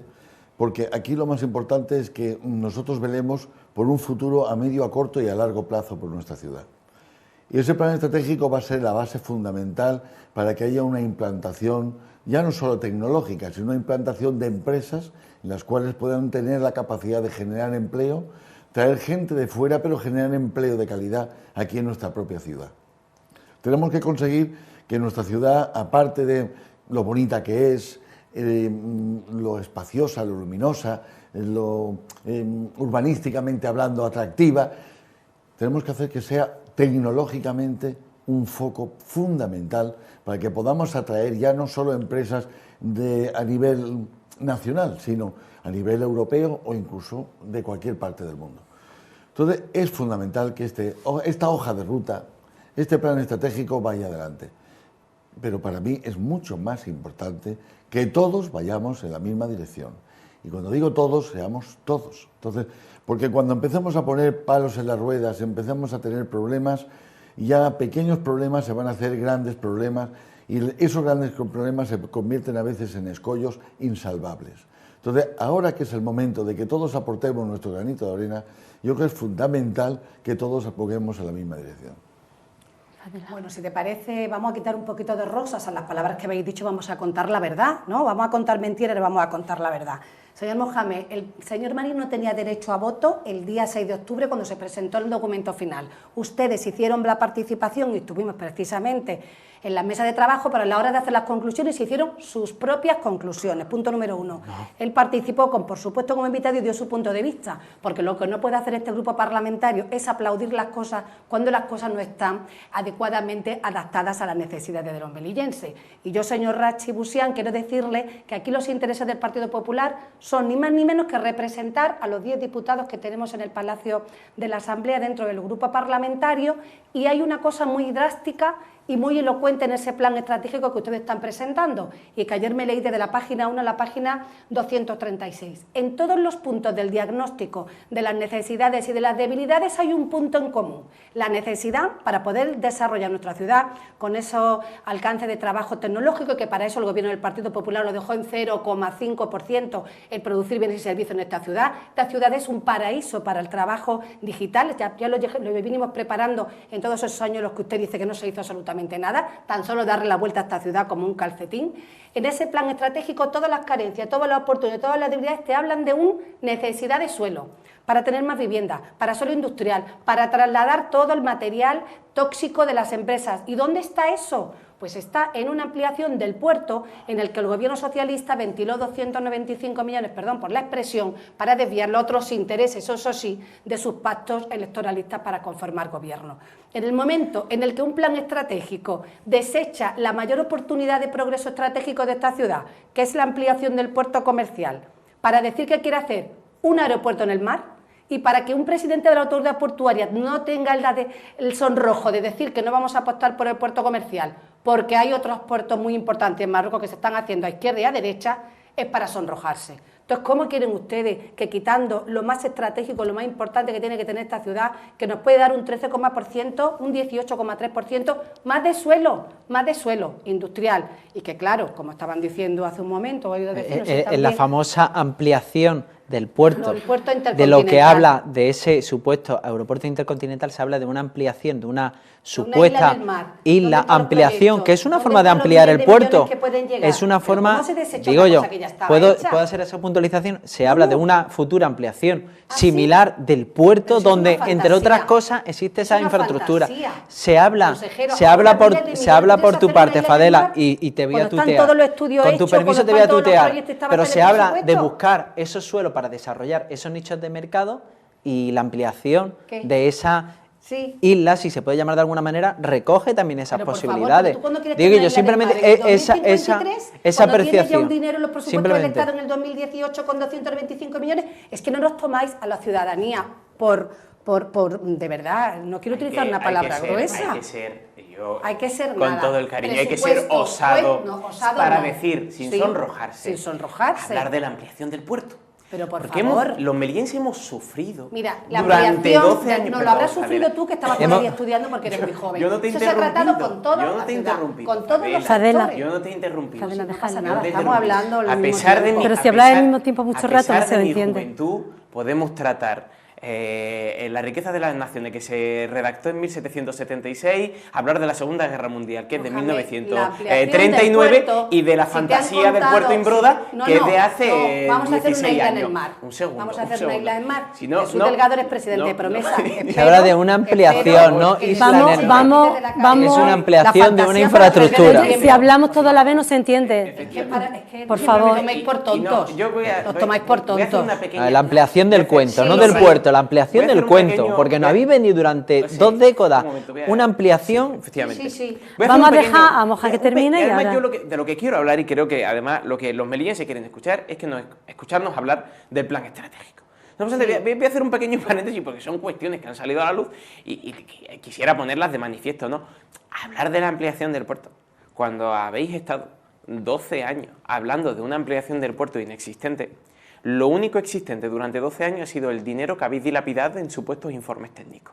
[SPEAKER 7] porque aquí lo más importante es que nosotros velemos por un futuro a medio, a corto y a largo plazo por nuestra ciudad. Y ese plan estratégico va a ser la base fundamental para que haya una implantación, ya no solo tecnológica, sino una implantación de empresas en las cuales puedan tener la capacidad de generar empleo, traer gente de fuera, pero generar empleo de calidad aquí en nuestra propia ciudad. Tenemos que conseguir que nuestra ciudad, aparte de lo bonita que es, lo espaciosa, lo luminosa, lo urbanísticamente hablando atractiva, tenemos que hacer que sea tecnológicamente un foco fundamental para que podamos atraer ya no solo empresas a nivel nacional, sino a nivel europeo o incluso de cualquier parte del mundo. Entonces es fundamental que esta hoja de ruta, este plan estratégico vaya adelante. Pero para mí es mucho más importante que todos vayamos en la misma dirección. Y cuando digo todos, seamos todos. Entonces, porque cuando empecemos a poner palos en las ruedas, empezamos a tener problemas, ya pequeños problemas se van a hacer grandes problemas y esos grandes problemas se convierten a veces en escollos insalvables. Entonces, ahora que es el momento de que todos aportemos nuestro granito de arena, yo creo que es fundamental que todos apoguemos en la misma dirección.
[SPEAKER 4] Bueno, si te parece, vamos a quitar un poquito de rosas a las palabras que habéis dicho, vamos a contar la verdad, ¿no? Vamos a contar mentiras y vamos a contar la verdad. Señor Mohamed, el señor Marín no tenía derecho a voto el día 6 de octubre cuando se presentó el documento final. Ustedes hicieron la participación y estuvimos precisamente en la mesa de trabajo, pero a la hora de hacer las conclusiones se hicieron sus propias conclusiones. Punto número 1. Él participó, por supuesto, como invitado y dio su punto de vista, porque lo que no puede hacer este grupo parlamentario es aplaudir las cosas cuando las cosas no están adecuadamente adaptadas a las necesidades de los melillenses. Y yo, señor Rachi Busián, quiero decirle que aquí los intereses del Partido Popular son ni más ni menos que representar a los 10 diputados que tenemos en el Palacio de la Asamblea dentro del grupo parlamentario, y hay una cosa muy drástica y muy elocuente en ese plan estratégico que ustedes están presentando y que ayer me leí desde la página 1 a la página 236. En todos los puntos del diagnóstico de las necesidades y de las debilidades hay un punto en común: la necesidad para poder desarrollar nuestra ciudad con esos alcances de trabajo tecnológico, y que para eso el Gobierno del Partido Popular lo dejó en 0,5% el producir bienes y servicios en esta ciudad. Esta ciudad es un paraíso para el trabajo digital, ya lo vinimos preparando en todos esos años los que usted dice que no se hizo absolutamente nada, tan solo darle la vuelta a esta ciudad como un calcetín. En ese plan estratégico todas las carencias, todas las oportunidades, todas las debilidades te hablan de una necesidad de suelo, para tener más vivienda, para suelo industrial, para trasladar todo el material tóxico de las empresas. ¿Y dónde está eso? Pues está en una ampliación del puerto en el que el Gobierno socialista ventiló 295 millones, perdón por la expresión, para desviarlo a otros intereses, eso sí, de sus pactos electoralistas para conformar gobierno. En el momento en el que un plan estratégico desecha la mayor oportunidad de progreso estratégico de esta ciudad, que es la ampliación del puerto comercial, para decir que quiere hacer un aeropuerto en el mar, y para que un presidente de la autoridad portuaria no tenga el sonrojo de decir que no vamos a apostar por el puerto comercial, porque hay otros puertos muy importantes en Marruecos que se están haciendo a izquierda y a derecha, es para sonrojarse. Entonces, ¿cómo quieren ustedes que quitando lo más estratégico, lo más importante que tiene que tener esta ciudad, que nos puede dar un 13%, un 18,3% más de suelo industrial? Y que claro, como estaban diciendo hace un momento, he oído decirnos
[SPEAKER 5] en la famosa ampliación del puerto,
[SPEAKER 4] No, el puerto
[SPEAKER 5] de lo que
[SPEAKER 4] intercontinental.
[SPEAKER 5] habla de ese supuesto aeropuerto intercontinental, se habla de una ampliación, de una supuesta
[SPEAKER 4] del mar.
[SPEAKER 5] isla,
[SPEAKER 4] ¿Dónde está el
[SPEAKER 5] ampliación,
[SPEAKER 4] proyecto?
[SPEAKER 5] que es una
[SPEAKER 4] ¿Dónde
[SPEAKER 5] forma de
[SPEAKER 4] están los
[SPEAKER 5] ampliar el
[SPEAKER 4] miles de millones
[SPEAKER 5] puerto,
[SPEAKER 4] que pueden llegar?
[SPEAKER 5] es una
[SPEAKER 4] Pero
[SPEAKER 5] forma,
[SPEAKER 4] ¿cómo se desecha
[SPEAKER 5] digo
[SPEAKER 4] una
[SPEAKER 5] yo,
[SPEAKER 4] cosa que ya estaba
[SPEAKER 5] ¿puedo
[SPEAKER 4] hecha?
[SPEAKER 5] hacer esa puntualización? Se habla de una futura ampliación similar del puerto,
[SPEAKER 4] Pero eso es
[SPEAKER 5] donde,
[SPEAKER 4] una
[SPEAKER 5] entre otras
[SPEAKER 4] fantasía.
[SPEAKER 5] cosas, existe esa
[SPEAKER 4] Es una
[SPEAKER 5] infraestructura.
[SPEAKER 4] fantasía.
[SPEAKER 5] Se habla,
[SPEAKER 4] Consejero,
[SPEAKER 5] se habla
[SPEAKER 4] ahora miles de
[SPEAKER 5] se habla
[SPEAKER 4] millones
[SPEAKER 5] por
[SPEAKER 4] de
[SPEAKER 5] tu
[SPEAKER 4] hacer
[SPEAKER 5] parte,
[SPEAKER 4] una isla
[SPEAKER 5] Fadela,
[SPEAKER 4] del mar,
[SPEAKER 5] y te voy a
[SPEAKER 4] cuando están
[SPEAKER 5] tutear.
[SPEAKER 4] todos los estudios
[SPEAKER 5] Con tu
[SPEAKER 4] hechos,
[SPEAKER 5] permiso
[SPEAKER 4] cuando
[SPEAKER 5] te voy a
[SPEAKER 4] están todos los
[SPEAKER 5] tutear,
[SPEAKER 4] proyectos, estaba
[SPEAKER 5] pero
[SPEAKER 4] hasta
[SPEAKER 5] se
[SPEAKER 4] el
[SPEAKER 5] habla de
[SPEAKER 4] presupuesto.
[SPEAKER 5] buscar esos suelos para desarrollar esos nichos de mercado y la ampliación
[SPEAKER 4] ¿Qué?
[SPEAKER 5] de esa
[SPEAKER 4] Sí.
[SPEAKER 5] isla, si se puede llamar de alguna manera, recoge también esas
[SPEAKER 4] Pero, por favor,
[SPEAKER 5] posibilidades.
[SPEAKER 4] pero tú cuando quieres
[SPEAKER 5] Digo
[SPEAKER 4] tener
[SPEAKER 5] yo
[SPEAKER 4] una isla del
[SPEAKER 5] simplemente
[SPEAKER 4] mar en el
[SPEAKER 5] esa
[SPEAKER 4] 2053,
[SPEAKER 5] esa
[SPEAKER 4] cuando tienes ya
[SPEAKER 5] apreciación.
[SPEAKER 4] un dinero en los presupuestos del
[SPEAKER 5] Simplemente.
[SPEAKER 4] Estado en el 2018 con 225 millones, es que no nos tomáis a la ciudadanía por de verdad, no quiero utilizar una palabra gruesa. Hay que ser
[SPEAKER 6] con
[SPEAKER 4] nada.
[SPEAKER 6] todo el cariño, hay que ser
[SPEAKER 4] Presupuesto,
[SPEAKER 6] osado,
[SPEAKER 4] osado
[SPEAKER 6] para
[SPEAKER 4] no.
[SPEAKER 6] decir, sin
[SPEAKER 4] Sí,
[SPEAKER 6] sonrojarse,
[SPEAKER 4] sin sonrojarse.
[SPEAKER 6] hablar de la ampliación del puerto.
[SPEAKER 4] Pero por
[SPEAKER 6] Porque
[SPEAKER 4] favor.
[SPEAKER 6] los melienses hemos sufrido
[SPEAKER 4] Mira, la
[SPEAKER 6] durante
[SPEAKER 4] ampliación,
[SPEAKER 6] 12 años.
[SPEAKER 4] no lo
[SPEAKER 6] perdón,
[SPEAKER 4] habrás sufrido
[SPEAKER 6] Fadela.
[SPEAKER 4] tú, que estabas todavía estudiando porque eres muy joven.
[SPEAKER 6] Yo no te he
[SPEAKER 4] Eso se ha tratado
[SPEAKER 6] interrumpido,
[SPEAKER 4] con toda
[SPEAKER 6] yo no
[SPEAKER 4] la
[SPEAKER 6] te he
[SPEAKER 4] ciudad,
[SPEAKER 6] interrumpido,
[SPEAKER 4] con todos los
[SPEAKER 1] Fadela.
[SPEAKER 4] actores.
[SPEAKER 6] Yo no te he interrumpido.
[SPEAKER 1] Fadela,
[SPEAKER 4] No
[SPEAKER 1] déjale.
[SPEAKER 4] pasa nada,
[SPEAKER 6] Yo te he
[SPEAKER 4] estamos
[SPEAKER 6] interrumpido.
[SPEAKER 4] hablando al
[SPEAKER 6] A
[SPEAKER 4] mismo
[SPEAKER 6] pesar de
[SPEAKER 4] tiempo.
[SPEAKER 6] mi-
[SPEAKER 1] Pero
[SPEAKER 6] a
[SPEAKER 1] si hablas al
[SPEAKER 6] pesar-
[SPEAKER 1] mismo tiempo mucho
[SPEAKER 6] a
[SPEAKER 1] rato, no
[SPEAKER 6] pesar
[SPEAKER 1] se
[SPEAKER 6] de mi
[SPEAKER 1] entiende.
[SPEAKER 6] juventud, podemos tratar la riqueza de las naciones, que se redactó en 1776, hablar de la Segunda Guerra Mundial, que es de
[SPEAKER 4] Mohamed, la ampliación
[SPEAKER 6] 1939,
[SPEAKER 4] del puerto,
[SPEAKER 6] y de la
[SPEAKER 4] si te han
[SPEAKER 6] fantasía del
[SPEAKER 4] contado-
[SPEAKER 6] puerto Imbroda,
[SPEAKER 4] si te- no,
[SPEAKER 6] que es
[SPEAKER 4] no,
[SPEAKER 6] de hace
[SPEAKER 4] no, vamos a hacer
[SPEAKER 6] 16
[SPEAKER 4] una isla
[SPEAKER 6] años.
[SPEAKER 4] en el mar.
[SPEAKER 6] Un segundo,
[SPEAKER 4] Vamos a
[SPEAKER 6] un
[SPEAKER 4] hacer una
[SPEAKER 6] segundo.
[SPEAKER 4] isla en el mar.
[SPEAKER 6] Si no,
[SPEAKER 4] Jesús
[SPEAKER 6] no,
[SPEAKER 4] Delgado eres presidente
[SPEAKER 6] no,
[SPEAKER 4] de Promesa.
[SPEAKER 6] no.
[SPEAKER 4] Espero-
[SPEAKER 5] Se habla de una ampliación, no
[SPEAKER 4] espero-
[SPEAKER 5] isla en
[SPEAKER 1] Vamos,
[SPEAKER 5] el mar.
[SPEAKER 1] vamos, vamos.
[SPEAKER 5] Es una ampliación de una
[SPEAKER 4] fantasía
[SPEAKER 5] infraestructura.
[SPEAKER 4] para
[SPEAKER 1] Si hablamos todo a la vez no se entiende. Por favor.
[SPEAKER 4] Lo tomáis por tontos. Los tomáis por
[SPEAKER 6] voy a hacer
[SPEAKER 4] tontos.
[SPEAKER 6] una pequeña-
[SPEAKER 5] La ampliación del cuento,
[SPEAKER 4] Sí,
[SPEAKER 5] no
[SPEAKER 4] sí.
[SPEAKER 5] del puerto, la ampliación
[SPEAKER 6] Voy a hacer
[SPEAKER 5] del
[SPEAKER 6] un
[SPEAKER 5] cuento,
[SPEAKER 6] pequeño-
[SPEAKER 5] porque nos
[SPEAKER 6] voy a-
[SPEAKER 5] habéis venido durante
[SPEAKER 6] Sí,
[SPEAKER 5] 2 décadas
[SPEAKER 6] un momento,
[SPEAKER 5] una ampliación.
[SPEAKER 6] Efectivamente.
[SPEAKER 4] Sí, sí.
[SPEAKER 6] Voy
[SPEAKER 1] Vamos
[SPEAKER 6] hacer
[SPEAKER 1] a
[SPEAKER 6] un
[SPEAKER 1] dejar a Moja que
[SPEAKER 6] un pe-
[SPEAKER 1] termine y
[SPEAKER 6] además
[SPEAKER 1] ahora-
[SPEAKER 6] yo de lo que quiero hablar, y creo que además lo que los melillenses quieren escuchar es que escucharnos hablar del plan estratégico. No obstante, voy a hacer un pequeño paréntesis porque son cuestiones que han salido a la luz y quisiera ponerlas de manifiesto, ¿no? Hablar de la ampliación del puerto, cuando habéis estado 12 años hablando de una ampliación del puerto inexistente, lo único existente durante 12 años ha sido el dinero que habéis dilapidado en supuestos informes técnicos.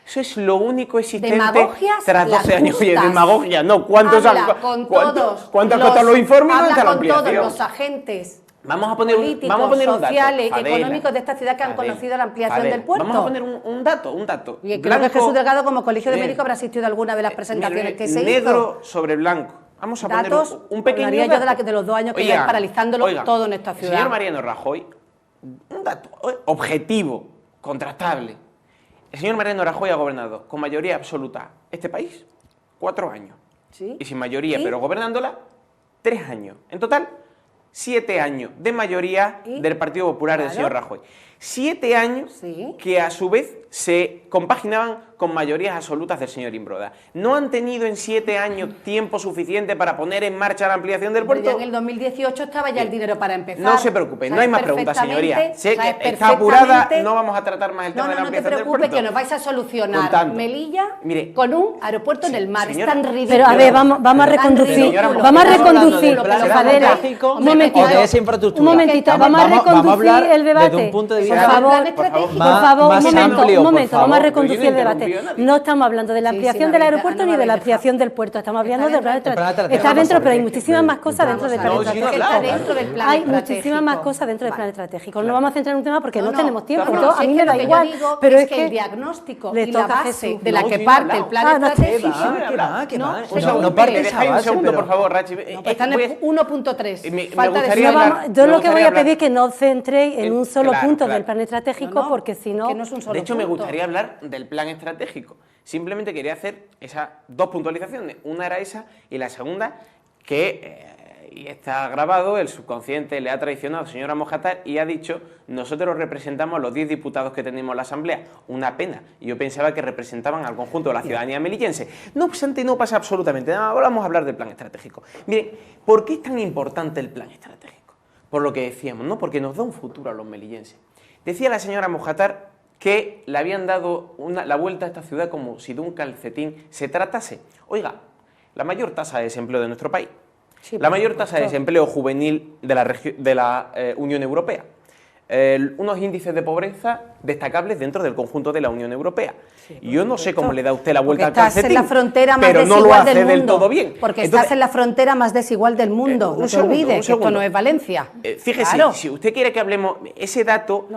[SPEAKER 6] Eso es lo único existente
[SPEAKER 4] Demagogias
[SPEAKER 6] tras 12
[SPEAKER 4] las
[SPEAKER 6] años. Oye,
[SPEAKER 4] justas.
[SPEAKER 6] demagogia, no. ¿Cuántos
[SPEAKER 4] Habla con todos.
[SPEAKER 6] ¿Cuántos han costado los informes? ¿Dónde
[SPEAKER 4] Habla
[SPEAKER 6] está la
[SPEAKER 4] con todos
[SPEAKER 6] ampliación?
[SPEAKER 4] los agentes
[SPEAKER 6] Vamos a poner
[SPEAKER 4] políticos,
[SPEAKER 6] un dato.
[SPEAKER 4] sociales,
[SPEAKER 6] Fadela,
[SPEAKER 4] económicos de esta ciudad que han
[SPEAKER 6] Fadela,
[SPEAKER 4] conocido la ampliación
[SPEAKER 6] Fadela.
[SPEAKER 4] del puerto.
[SPEAKER 6] Vamos a poner un dato.
[SPEAKER 4] Y creo que Jesús Delgado, como colegio de
[SPEAKER 6] Mire,
[SPEAKER 4] médicos, habrá asistido a alguna de las presentaciones que se hizo.
[SPEAKER 6] negro sobre blanco. Vamos a poner
[SPEAKER 4] Datos,
[SPEAKER 6] un pequeño
[SPEAKER 4] hablaría yo
[SPEAKER 6] dato.
[SPEAKER 4] de los 2 años que llevan paralizándolo todo en esta ciudad.
[SPEAKER 6] Señor Mariano Rajoy, un dato objetivo, contrastable. El señor Mariano Rajoy ha gobernado con mayoría absoluta este país 4 años.
[SPEAKER 4] ¿Sí?
[SPEAKER 6] Y sin mayoría,
[SPEAKER 4] ¿Sí?
[SPEAKER 6] pero gobernándola 3 años. En total, 7 años de mayoría
[SPEAKER 4] ¿Y?
[SPEAKER 6] del Partido Popular del
[SPEAKER 4] Claro.
[SPEAKER 6] señor Rajoy. 7 años
[SPEAKER 4] Sí.
[SPEAKER 6] que a su vez se compaginaban con mayorías absolutas del señor Imbroda. ¿No han tenido en 7 años tiempo suficiente para poner en marcha la ampliación del
[SPEAKER 4] Pero ya
[SPEAKER 6] puerto?
[SPEAKER 4] en el 2018 estaba ya el dinero para empezar.
[SPEAKER 6] No se preocupe, no hay más preguntas, señoría. Sé
[SPEAKER 4] sabes
[SPEAKER 6] que está apurada,
[SPEAKER 4] perfectamente-
[SPEAKER 6] no vamos a tratar más el tema
[SPEAKER 4] No,
[SPEAKER 6] de la
[SPEAKER 4] no te
[SPEAKER 6] ampliación del
[SPEAKER 4] preocupes,
[SPEAKER 6] puerto.
[SPEAKER 4] que nos vais a solucionar
[SPEAKER 6] Contando.
[SPEAKER 4] Melilla
[SPEAKER 6] Mire,
[SPEAKER 4] con un aeropuerto en el mar.
[SPEAKER 6] señora,
[SPEAKER 4] es tan ridículo.
[SPEAKER 1] Pero a ver, vamos a
[SPEAKER 4] Tan
[SPEAKER 1] reconducir.
[SPEAKER 4] ridículo.
[SPEAKER 1] Vamos a
[SPEAKER 5] Estamos hablando
[SPEAKER 1] reconducir.
[SPEAKER 5] del plan
[SPEAKER 1] Fadela,
[SPEAKER 5] estratégico
[SPEAKER 1] un momentito.
[SPEAKER 5] o de esa infraestructura.
[SPEAKER 1] Un momentito, vamos a
[SPEAKER 5] vamos a
[SPEAKER 1] reconducir
[SPEAKER 5] hablar
[SPEAKER 1] el debate.
[SPEAKER 5] desde un punto de
[SPEAKER 1] Por
[SPEAKER 5] vista-
[SPEAKER 1] favor,
[SPEAKER 4] Plan
[SPEAKER 1] por
[SPEAKER 4] estratégico.
[SPEAKER 1] favor,
[SPEAKER 5] más
[SPEAKER 1] un momento,
[SPEAKER 5] amplio,
[SPEAKER 1] un
[SPEAKER 5] por
[SPEAKER 1] momento, vamos a
[SPEAKER 5] favor.
[SPEAKER 1] reconducir el
[SPEAKER 6] Yo no he
[SPEAKER 1] debate.
[SPEAKER 6] interrumpido a nadie.
[SPEAKER 1] No estamos hablando de la
[SPEAKER 4] Sí,
[SPEAKER 1] ampliación
[SPEAKER 4] sí,
[SPEAKER 1] del
[SPEAKER 4] no,
[SPEAKER 1] aeropuerto
[SPEAKER 4] no
[SPEAKER 1] ni
[SPEAKER 4] me
[SPEAKER 1] de la
[SPEAKER 4] habéis
[SPEAKER 1] ampliación del puerto, estamos hablando del plan
[SPEAKER 4] dentro
[SPEAKER 5] del plan
[SPEAKER 1] estratégico.
[SPEAKER 5] estratégico.
[SPEAKER 1] Está dentro, pero hay
[SPEAKER 5] Vamos a
[SPEAKER 1] muchísimas más cosas dentro del plan
[SPEAKER 6] No, sí, no,
[SPEAKER 1] estratégico.
[SPEAKER 6] claro,
[SPEAKER 4] Está dentro del plan
[SPEAKER 1] Hay
[SPEAKER 4] estratégico.
[SPEAKER 1] muchísimas más cosas dentro del plan estratégico. No vamos a centrar en un tema porque no
[SPEAKER 4] No,
[SPEAKER 1] tenemos tiempo.
[SPEAKER 6] no,
[SPEAKER 1] Yo-
[SPEAKER 4] si
[SPEAKER 1] a
[SPEAKER 4] es
[SPEAKER 1] mí
[SPEAKER 4] que
[SPEAKER 1] me
[SPEAKER 4] lo
[SPEAKER 1] da
[SPEAKER 4] que yo
[SPEAKER 1] igual,
[SPEAKER 4] digo
[SPEAKER 1] pero
[SPEAKER 4] es que el diagnóstico
[SPEAKER 1] le
[SPEAKER 4] y la
[SPEAKER 1] toca a
[SPEAKER 4] base
[SPEAKER 1] Jesús.
[SPEAKER 4] de la
[SPEAKER 6] No,
[SPEAKER 4] que
[SPEAKER 6] sí,
[SPEAKER 4] parte
[SPEAKER 6] no,
[SPEAKER 4] el plan
[SPEAKER 1] Ah, no,
[SPEAKER 4] estratégico.
[SPEAKER 5] ¿Qué va?
[SPEAKER 4] No,
[SPEAKER 5] Pues
[SPEAKER 4] no,
[SPEAKER 5] no parte esa
[SPEAKER 6] dejáis un
[SPEAKER 5] base,
[SPEAKER 6] segundo,
[SPEAKER 5] pero-
[SPEAKER 6] por favor, Rachi.
[SPEAKER 4] No, pues están en 1.3.
[SPEAKER 6] me
[SPEAKER 4] Falta de
[SPEAKER 6] gustaría
[SPEAKER 1] No
[SPEAKER 6] hablar-
[SPEAKER 1] vamos- yo
[SPEAKER 6] me
[SPEAKER 1] lo que voy
[SPEAKER 6] gustaría
[SPEAKER 1] a pedir
[SPEAKER 6] hablar-
[SPEAKER 1] es que no os centréis en un solo
[SPEAKER 6] Claro,
[SPEAKER 1] punto
[SPEAKER 6] claro.
[SPEAKER 1] del plan estratégico,
[SPEAKER 4] No, no,
[SPEAKER 1] porque si no...
[SPEAKER 4] que no es un solo
[SPEAKER 6] De hecho, me
[SPEAKER 4] punto.
[SPEAKER 6] gustaría hablar del plan estratégico. Simplemente quería hacer esas 2 puntualizaciones. Una era esa y la segunda que, y está grabado, el subconsciente le ha traicionado a la señora Mojatar y ha dicho: nosotros representamos a los 10 diputados que tenemos en la Asamblea. Una pena. Yo pensaba que representaban al conjunto de la ciudadanía melillense. No obstante, no pasa absolutamente nada. Ahora vamos a hablar del plan estratégico. Miren, ¿por qué es tan importante el plan estratégico? Por lo que decíamos, ¿no? Porque nos da un futuro a los melillenses. Decía la señora Mojatar que le habían dado la vuelta a esta ciudad como si de un calcetín se tratase. Oiga, la mayor tasa de desempleo de nuestro país,
[SPEAKER 1] Sí,
[SPEAKER 6] la
[SPEAKER 1] por
[SPEAKER 6] mayor tasa de
[SPEAKER 1] supuesto.
[SPEAKER 6] desempleo juvenil de la Unión Europea, unos índices de pobreza destacables dentro del conjunto de la Unión Europea. Y yo no sé cómo le da usted la vuelta al calcetín,
[SPEAKER 4] en la frontera más
[SPEAKER 6] pero no lo
[SPEAKER 4] desigual
[SPEAKER 6] hace
[SPEAKER 4] del
[SPEAKER 6] del
[SPEAKER 4] mundo,
[SPEAKER 6] todo bien.
[SPEAKER 4] Porque
[SPEAKER 6] Entonces,
[SPEAKER 4] estás en la frontera más desigual del mundo, no se olvide que esto no es Valencia.
[SPEAKER 6] Fíjese,
[SPEAKER 4] claro.
[SPEAKER 6] si usted quiere que hablemos, ese dato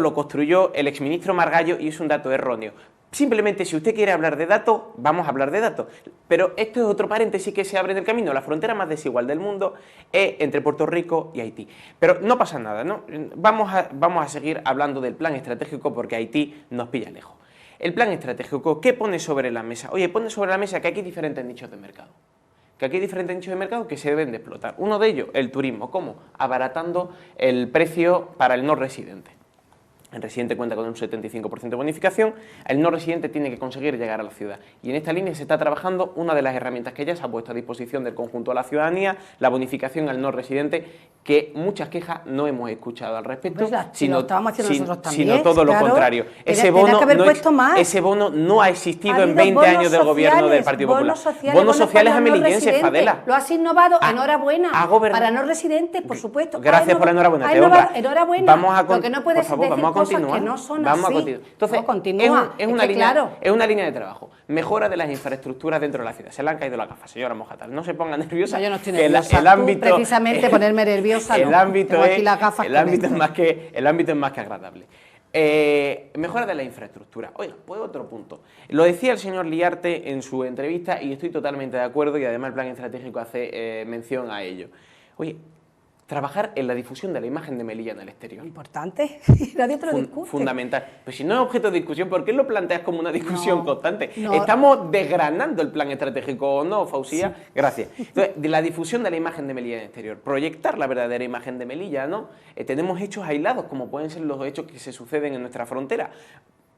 [SPEAKER 6] lo construyó el exministro Margallo y es un dato erróneo. Simplemente, si usted quiere hablar de datos, vamos a hablar de datos. Pero esto es otro paréntesis que se abre en el camino. La frontera más desigual del mundo es entre Puerto Rico y Haití. Pero no pasa nada, ¿no? Vamos a seguir hablando del plan estratégico porque Haití nos pilla lejos. El plan estratégico, ¿qué pone sobre la mesa? Oye, pone sobre la mesa que aquí hay diferentes nichos de mercado. Que aquí hay diferentes nichos de mercado que se deben de explotar. Uno de ellos, el turismo. ¿Cómo? Abaratando el precio para el no residente. El residente cuenta con un 75% de bonificación, el no residente tiene que conseguir llegar a la ciudad. Y en esta línea se está trabajando una de las herramientas que ya se ha puesto a disposición del conjunto de la ciudadanía, la bonificación al no residente, que muchas quejas no hemos escuchado al respecto,
[SPEAKER 4] Pues sino
[SPEAKER 6] todo lo contrario. Ese bono no ha existido en 20 años del gobierno del Partido Popular.
[SPEAKER 4] Bonos sociales
[SPEAKER 6] a melillenses, Fadela.
[SPEAKER 4] Lo has innovado, enhorabuena. Para no residentes, por supuesto.
[SPEAKER 6] Gracias por la enhorabuena, te honra. Enhorabuena. Lo que no puedes decir
[SPEAKER 4] continuar. Que no son así.
[SPEAKER 6] Entonces, es una línea de trabajo. Mejora de las infraestructuras dentro de la ciudad. Se le han caído las gafas, señora Mojatal. No se ponga nerviosa.
[SPEAKER 4] No, yo no estoy nerviosa. Precisamente ponerme nerviosa.
[SPEAKER 6] El ámbito es más que agradable. Mejora de la infraestructura. Oiga, pues otro punto. Lo decía el señor Liarte en su entrevista y estoy totalmente de acuerdo y además el plan estratégico hace mención a ello. Oye, trabajar en la difusión de la imagen de Melilla en el exterior.
[SPEAKER 4] Importante, nadie te lo discute.
[SPEAKER 6] Fundamental. Pues si no es objeto de discusión, ¿por qué lo planteas como una discusión constante? Estamos desgranando el plan estratégico, ¿o no, Fausía? Sí. Gracias. Entonces, de la difusión de la imagen de Melilla en el exterior, proyectar la verdadera imagen de Melilla, ¿no? Tenemos hechos aislados, como pueden ser los hechos que se suceden en nuestra frontera.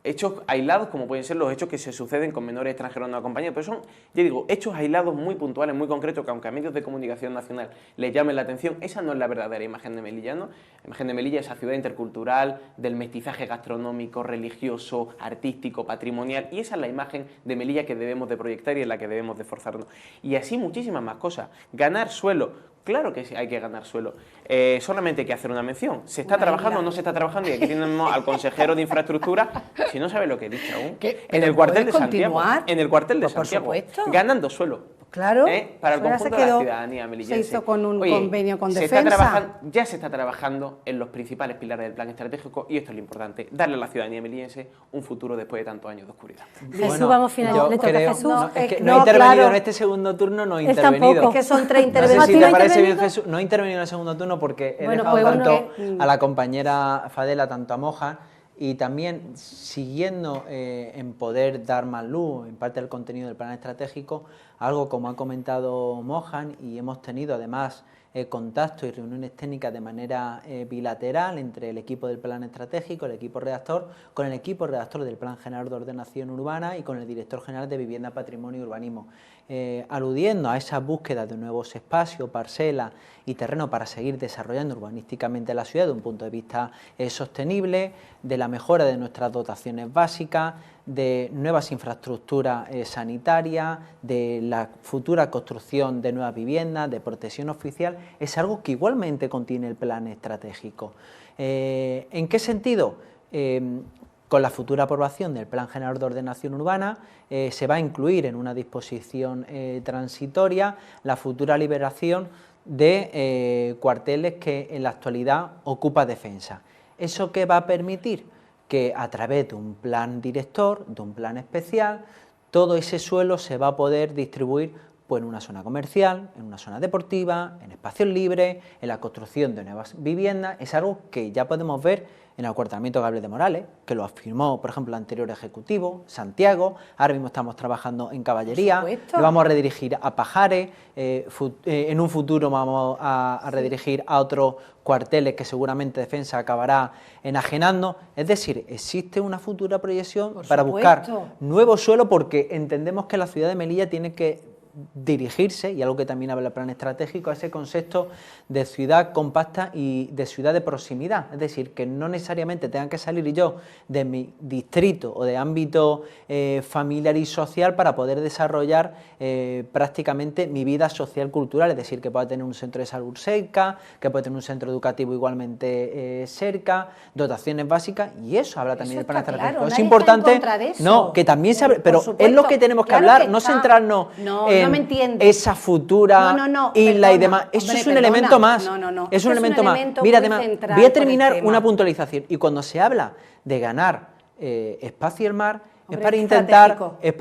[SPEAKER 6] Hechos aislados como pueden ser los hechos que se suceden con menores extranjeros no acompañados, pero son, yo digo, hechos aislados muy puntuales, muy concretos, que aunque a medios de comunicación nacional les llamen la atención, esa no es la verdadera imagen de Melilla, ¿no? La imagen de Melilla es esa ciudad intercultural, del mestizaje gastronómico, religioso, artístico, patrimonial, y esa es la imagen de Melilla que debemos de proyectar y en la que debemos de esforzarnos. Y así muchísimas más cosas. Ganar suelo. Claro que sí, hay que ganar suelo. Solamente hay que hacer una mención. ¿Se está trabajando o no se está trabajando? Y aquí tenemos al consejero de infraestructura, si no sabe lo que he dicho aún, en el cuartel de Santiago. En el cuartel de Santiago. Ganando suelo.
[SPEAKER 4] Claro,
[SPEAKER 6] para el conjunto de la ciudadanía melillense.
[SPEAKER 4] Se hizo con un convenio con Defensa.
[SPEAKER 6] Ya se está trabajando en los principales pilares del plan estratégico y esto es lo importante, darle a la ciudadanía melillense un futuro después de tantos años de oscuridad.
[SPEAKER 1] Jesús, vamos finalizando.
[SPEAKER 5] No he intervenido en este segundo turno, no he intervenido.
[SPEAKER 4] Es que son 3 intervenciones.
[SPEAKER 5] No sé si te parece bien, Jesús, no he intervenido en el segundo turno porque he dejado tanto a la compañera Fadela, tanto a Moja, y también siguiendo en poder dar más luz en parte del contenido del plan estratégico, algo como ha comentado Mojan, y hemos tenido además contactos y reuniones técnicas de manera bilateral entre el equipo del plan estratégico, el equipo redactor, con el equipo redactor del Plan General de Ordenación Urbana y con el director general de Vivienda, Patrimonio y Urbanismo, aludiendo a esa búsqueda de nuevos espacios, parcelas y terreno para seguir desarrollando urbanísticamente la ciudad de un punto de vista sostenible, de la mejora de nuestras dotaciones básicas, de nuevas infraestructuras sanitarias, de la futura construcción de nuevas viviendas, de protección oficial, es algo que igualmente contiene el plan estratégico. ¿En qué sentido? Con la futura aprobación del Plan General de Ordenación Urbana se va a incluir en una disposición transitoria la futura liberación de cuarteles que en la actualidad ocupa Defensa. ¿Eso qué va a permitir? Que a través de un plan director, de un plan especial, todo ese suelo se va a poder distribuir pues, en una zona comercial, en una zona deportiva, en espacios libres, en la construcción de nuevas viviendas. Es algo que ya podemos ver en el acuartelamiento Gabriel de Morales, que lo afirmó, por ejemplo, el anterior Ejecutivo, Santiago. Ahora mismo estamos trabajando en Caballería, lo vamos a redirigir a Pajares, en un futuro vamos a redirigir a otros cuarteles que seguramente Defensa acabará enajenando. Es decir, existe una futura proyección para buscar nuevo suelo porque entendemos que la ciudad de Melilla tiene que dirigirse, y algo que también habla el plan estratégico, a ese concepto de ciudad compacta y de ciudad de proximidad. Es decir, que no necesariamente tenga que salir yo de mi distrito o de ámbito familiar y social para poder desarrollar prácticamente mi vida social cultural. Es decir, que pueda tener un centro de salud cerca, que pueda tener un centro educativo igualmente cerca, dotaciones básicas, y eso habla también del plan estratégico.
[SPEAKER 4] Claro,
[SPEAKER 5] es
[SPEAKER 4] nadie
[SPEAKER 5] importante,
[SPEAKER 4] está en contra de eso.
[SPEAKER 5] no, que también se abre, pero
[SPEAKER 4] supuesto,
[SPEAKER 5] es lo que tenemos que
[SPEAKER 4] claro
[SPEAKER 5] hablar,
[SPEAKER 4] que
[SPEAKER 5] no
[SPEAKER 4] está.
[SPEAKER 5] centrarnos
[SPEAKER 4] No
[SPEAKER 5] en
[SPEAKER 4] me entiendes.
[SPEAKER 5] esa futura isla y demás. Eso
[SPEAKER 4] hombre,
[SPEAKER 5] es un
[SPEAKER 4] perdona.
[SPEAKER 5] elemento más.
[SPEAKER 4] No.
[SPEAKER 5] Es un
[SPEAKER 4] Eso
[SPEAKER 5] elemento más.
[SPEAKER 4] elemento
[SPEAKER 5] Mira,
[SPEAKER 4] muy
[SPEAKER 5] además,
[SPEAKER 4] central
[SPEAKER 5] voy a
[SPEAKER 4] por el
[SPEAKER 5] terminar
[SPEAKER 4] tema.
[SPEAKER 5] una puntualización. Y cuando se habla de ganar espacio y el mar,
[SPEAKER 4] Hombre,
[SPEAKER 5] es para
[SPEAKER 4] estratégico.
[SPEAKER 5] es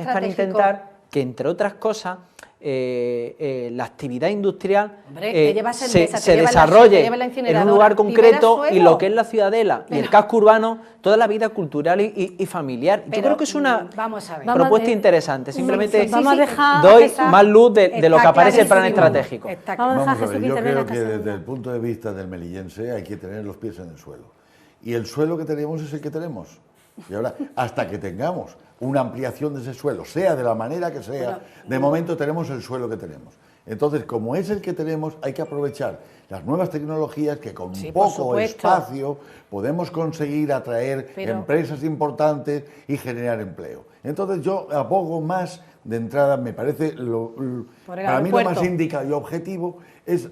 [SPEAKER 5] para intentar que, entre otras cosas, la actividad industrial
[SPEAKER 4] Hombre, te llevas
[SPEAKER 5] se
[SPEAKER 4] empresa, te llevas
[SPEAKER 5] desarrolle
[SPEAKER 4] te llevas la
[SPEAKER 5] en un
[SPEAKER 4] incineradora,
[SPEAKER 5] lugar concreto,
[SPEAKER 4] liberas
[SPEAKER 5] y
[SPEAKER 4] suelo.
[SPEAKER 5] lo que es la ciudadela y el casco urbano, toda la vida cultural y familiar. Yo
[SPEAKER 4] Pero,
[SPEAKER 5] creo que es una
[SPEAKER 4] vamos a ver.
[SPEAKER 5] propuesta interesante. Simplemente
[SPEAKER 1] vamos a dejar
[SPEAKER 5] doy
[SPEAKER 1] esa-
[SPEAKER 5] más luz de lo que aparece en el plan
[SPEAKER 4] clarísimo.
[SPEAKER 5] estratégico.
[SPEAKER 4] Está
[SPEAKER 1] Vamos a dejar
[SPEAKER 7] Vamos a ver,
[SPEAKER 1] Jesús
[SPEAKER 7] yo
[SPEAKER 1] intervenga
[SPEAKER 7] creo que
[SPEAKER 1] esta
[SPEAKER 7] desde
[SPEAKER 1] segunda.
[SPEAKER 7] el punto de vista del melillense hay que tener los pies en el suelo. Y el suelo que tenemos es el que tenemos. Y ahora, hasta que tengamos una ampliación de ese suelo, sea de la manera que sea, de momento tenemos el suelo que tenemos. Entonces, como es el que tenemos, hay que aprovechar las nuevas tecnologías que con
[SPEAKER 4] Sí, por
[SPEAKER 7] poco
[SPEAKER 4] supuesto.
[SPEAKER 7] espacio podemos conseguir atraer
[SPEAKER 4] Pero-
[SPEAKER 7] empresas importantes y generar empleo. Entonces, yo abogo más de entrada, me parece,
[SPEAKER 4] Por el
[SPEAKER 7] para mí lo
[SPEAKER 4] aeropuerto.
[SPEAKER 7] más indicado y objetivo es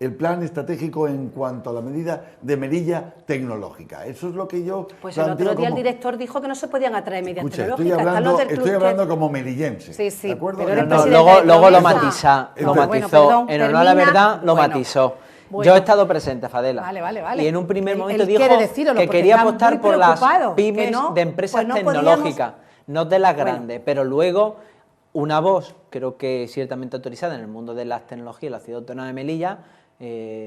[SPEAKER 7] el plan estratégico en cuanto a la medida de Melilla tecnológica. Eso es lo que yo
[SPEAKER 4] Pues el
[SPEAKER 7] planteo
[SPEAKER 4] otro día el
[SPEAKER 7] como-
[SPEAKER 4] director dijo que no se podían atraer medidas
[SPEAKER 7] Escucha,
[SPEAKER 4] tecnológicas. Están los del
[SPEAKER 7] estoy
[SPEAKER 4] cluster.
[SPEAKER 7] hablando como melillense.
[SPEAKER 4] Sí, sí,
[SPEAKER 7] ¿de acuerdo?
[SPEAKER 4] pero eres
[SPEAKER 5] No,
[SPEAKER 4] presidente
[SPEAKER 5] luego
[SPEAKER 4] de
[SPEAKER 5] lo
[SPEAKER 4] Promesa.
[SPEAKER 5] matizó.
[SPEAKER 7] Entonces,
[SPEAKER 4] bueno, perdón,
[SPEAKER 5] En honor a la
[SPEAKER 4] termina.
[SPEAKER 5] verdad, lo
[SPEAKER 4] Bueno,
[SPEAKER 5] matizó.
[SPEAKER 4] bueno.
[SPEAKER 5] Yo he estado presente, Fadela.
[SPEAKER 4] Vale.
[SPEAKER 5] Y en un primer
[SPEAKER 4] Él
[SPEAKER 5] momento dijo
[SPEAKER 4] quiere decíroslo,
[SPEAKER 5] que
[SPEAKER 4] porque
[SPEAKER 5] quería
[SPEAKER 4] está
[SPEAKER 5] apostar
[SPEAKER 4] muy
[SPEAKER 5] por las
[SPEAKER 4] preocupado, que
[SPEAKER 5] pymes
[SPEAKER 4] no,
[SPEAKER 5] de empresas
[SPEAKER 4] pues no podíamos-
[SPEAKER 5] tecnológicas, no de las
[SPEAKER 4] Bueno.
[SPEAKER 5] grandes. Pero luego, una voz, creo que ciertamente autorizada en el mundo de las tecnologías, la ciudad autónoma de Melilla,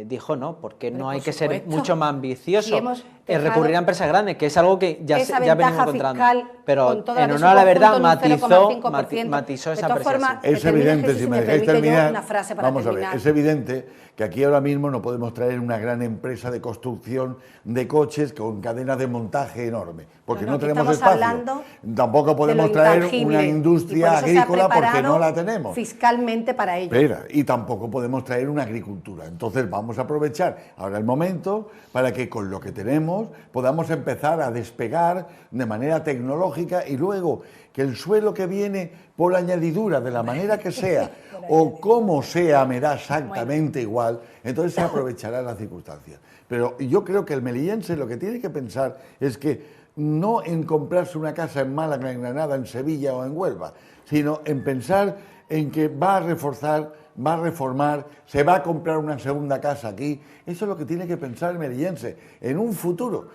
[SPEAKER 5] dijo no, porque no
[SPEAKER 4] Hombre,
[SPEAKER 5] hay
[SPEAKER 4] por
[SPEAKER 5] que ser
[SPEAKER 4] supuesto.
[SPEAKER 5] mucho más ambicioso.
[SPEAKER 4] Si hemos dejado
[SPEAKER 5] recurrir a empresas grandes, que es algo que ya
[SPEAKER 4] esa
[SPEAKER 5] venimos
[SPEAKER 4] ventaja
[SPEAKER 5] encontrando.
[SPEAKER 4] fiscal
[SPEAKER 5] Pero
[SPEAKER 4] con todas
[SPEAKER 5] en
[SPEAKER 4] de
[SPEAKER 5] honor
[SPEAKER 4] su
[SPEAKER 5] a la verdad,
[SPEAKER 4] conjunto en un 0,5%.
[SPEAKER 5] matizó
[SPEAKER 4] De
[SPEAKER 5] esa
[SPEAKER 4] todas formas,
[SPEAKER 5] apreciación.
[SPEAKER 7] Es
[SPEAKER 4] que termine
[SPEAKER 7] evidente,
[SPEAKER 4] Jesús,
[SPEAKER 7] si
[SPEAKER 4] si
[SPEAKER 7] me
[SPEAKER 4] me
[SPEAKER 7] dejáis
[SPEAKER 4] permite yo
[SPEAKER 7] terminar,
[SPEAKER 4] una frase para
[SPEAKER 7] vamos a
[SPEAKER 4] terminar.
[SPEAKER 7] ver, es evidente que aquí ahora mismo no podemos traer una gran empresa de construcción de coches con cadenas de montaje enorme, porque
[SPEAKER 4] No,
[SPEAKER 7] no,
[SPEAKER 4] aquí
[SPEAKER 7] tenemos
[SPEAKER 4] estamos
[SPEAKER 7] espacio.
[SPEAKER 4] hablando
[SPEAKER 7] Tampoco podemos
[SPEAKER 4] de lo
[SPEAKER 7] traer
[SPEAKER 4] intangible,
[SPEAKER 7] una
[SPEAKER 4] y por
[SPEAKER 7] industria
[SPEAKER 4] eso se ha
[SPEAKER 7] agrícola porque
[SPEAKER 4] preparado
[SPEAKER 7] no la tenemos.
[SPEAKER 4] fiscalmente para ello.
[SPEAKER 7] Espera, y tampoco podemos traer una agricultura. Entonces vamos a aprovechar ahora el momento para que con lo que tenemos podamos empezar a despegar de manera tecnológica, y luego que el suelo que viene por añadidura, de la manera que sea o como sea, me da exactamente igual, entonces se aprovechará las circunstancias. Pero yo creo que el melillense lo que tiene que pensar es que no en comprarse una casa en Málaga, en Granada, en Sevilla o en Huelva, sino en pensar en que va a reforzar, va a reformar, se va a comprar una segunda casa aquí. Eso es lo que tiene que pensar el melillense, en un futuro,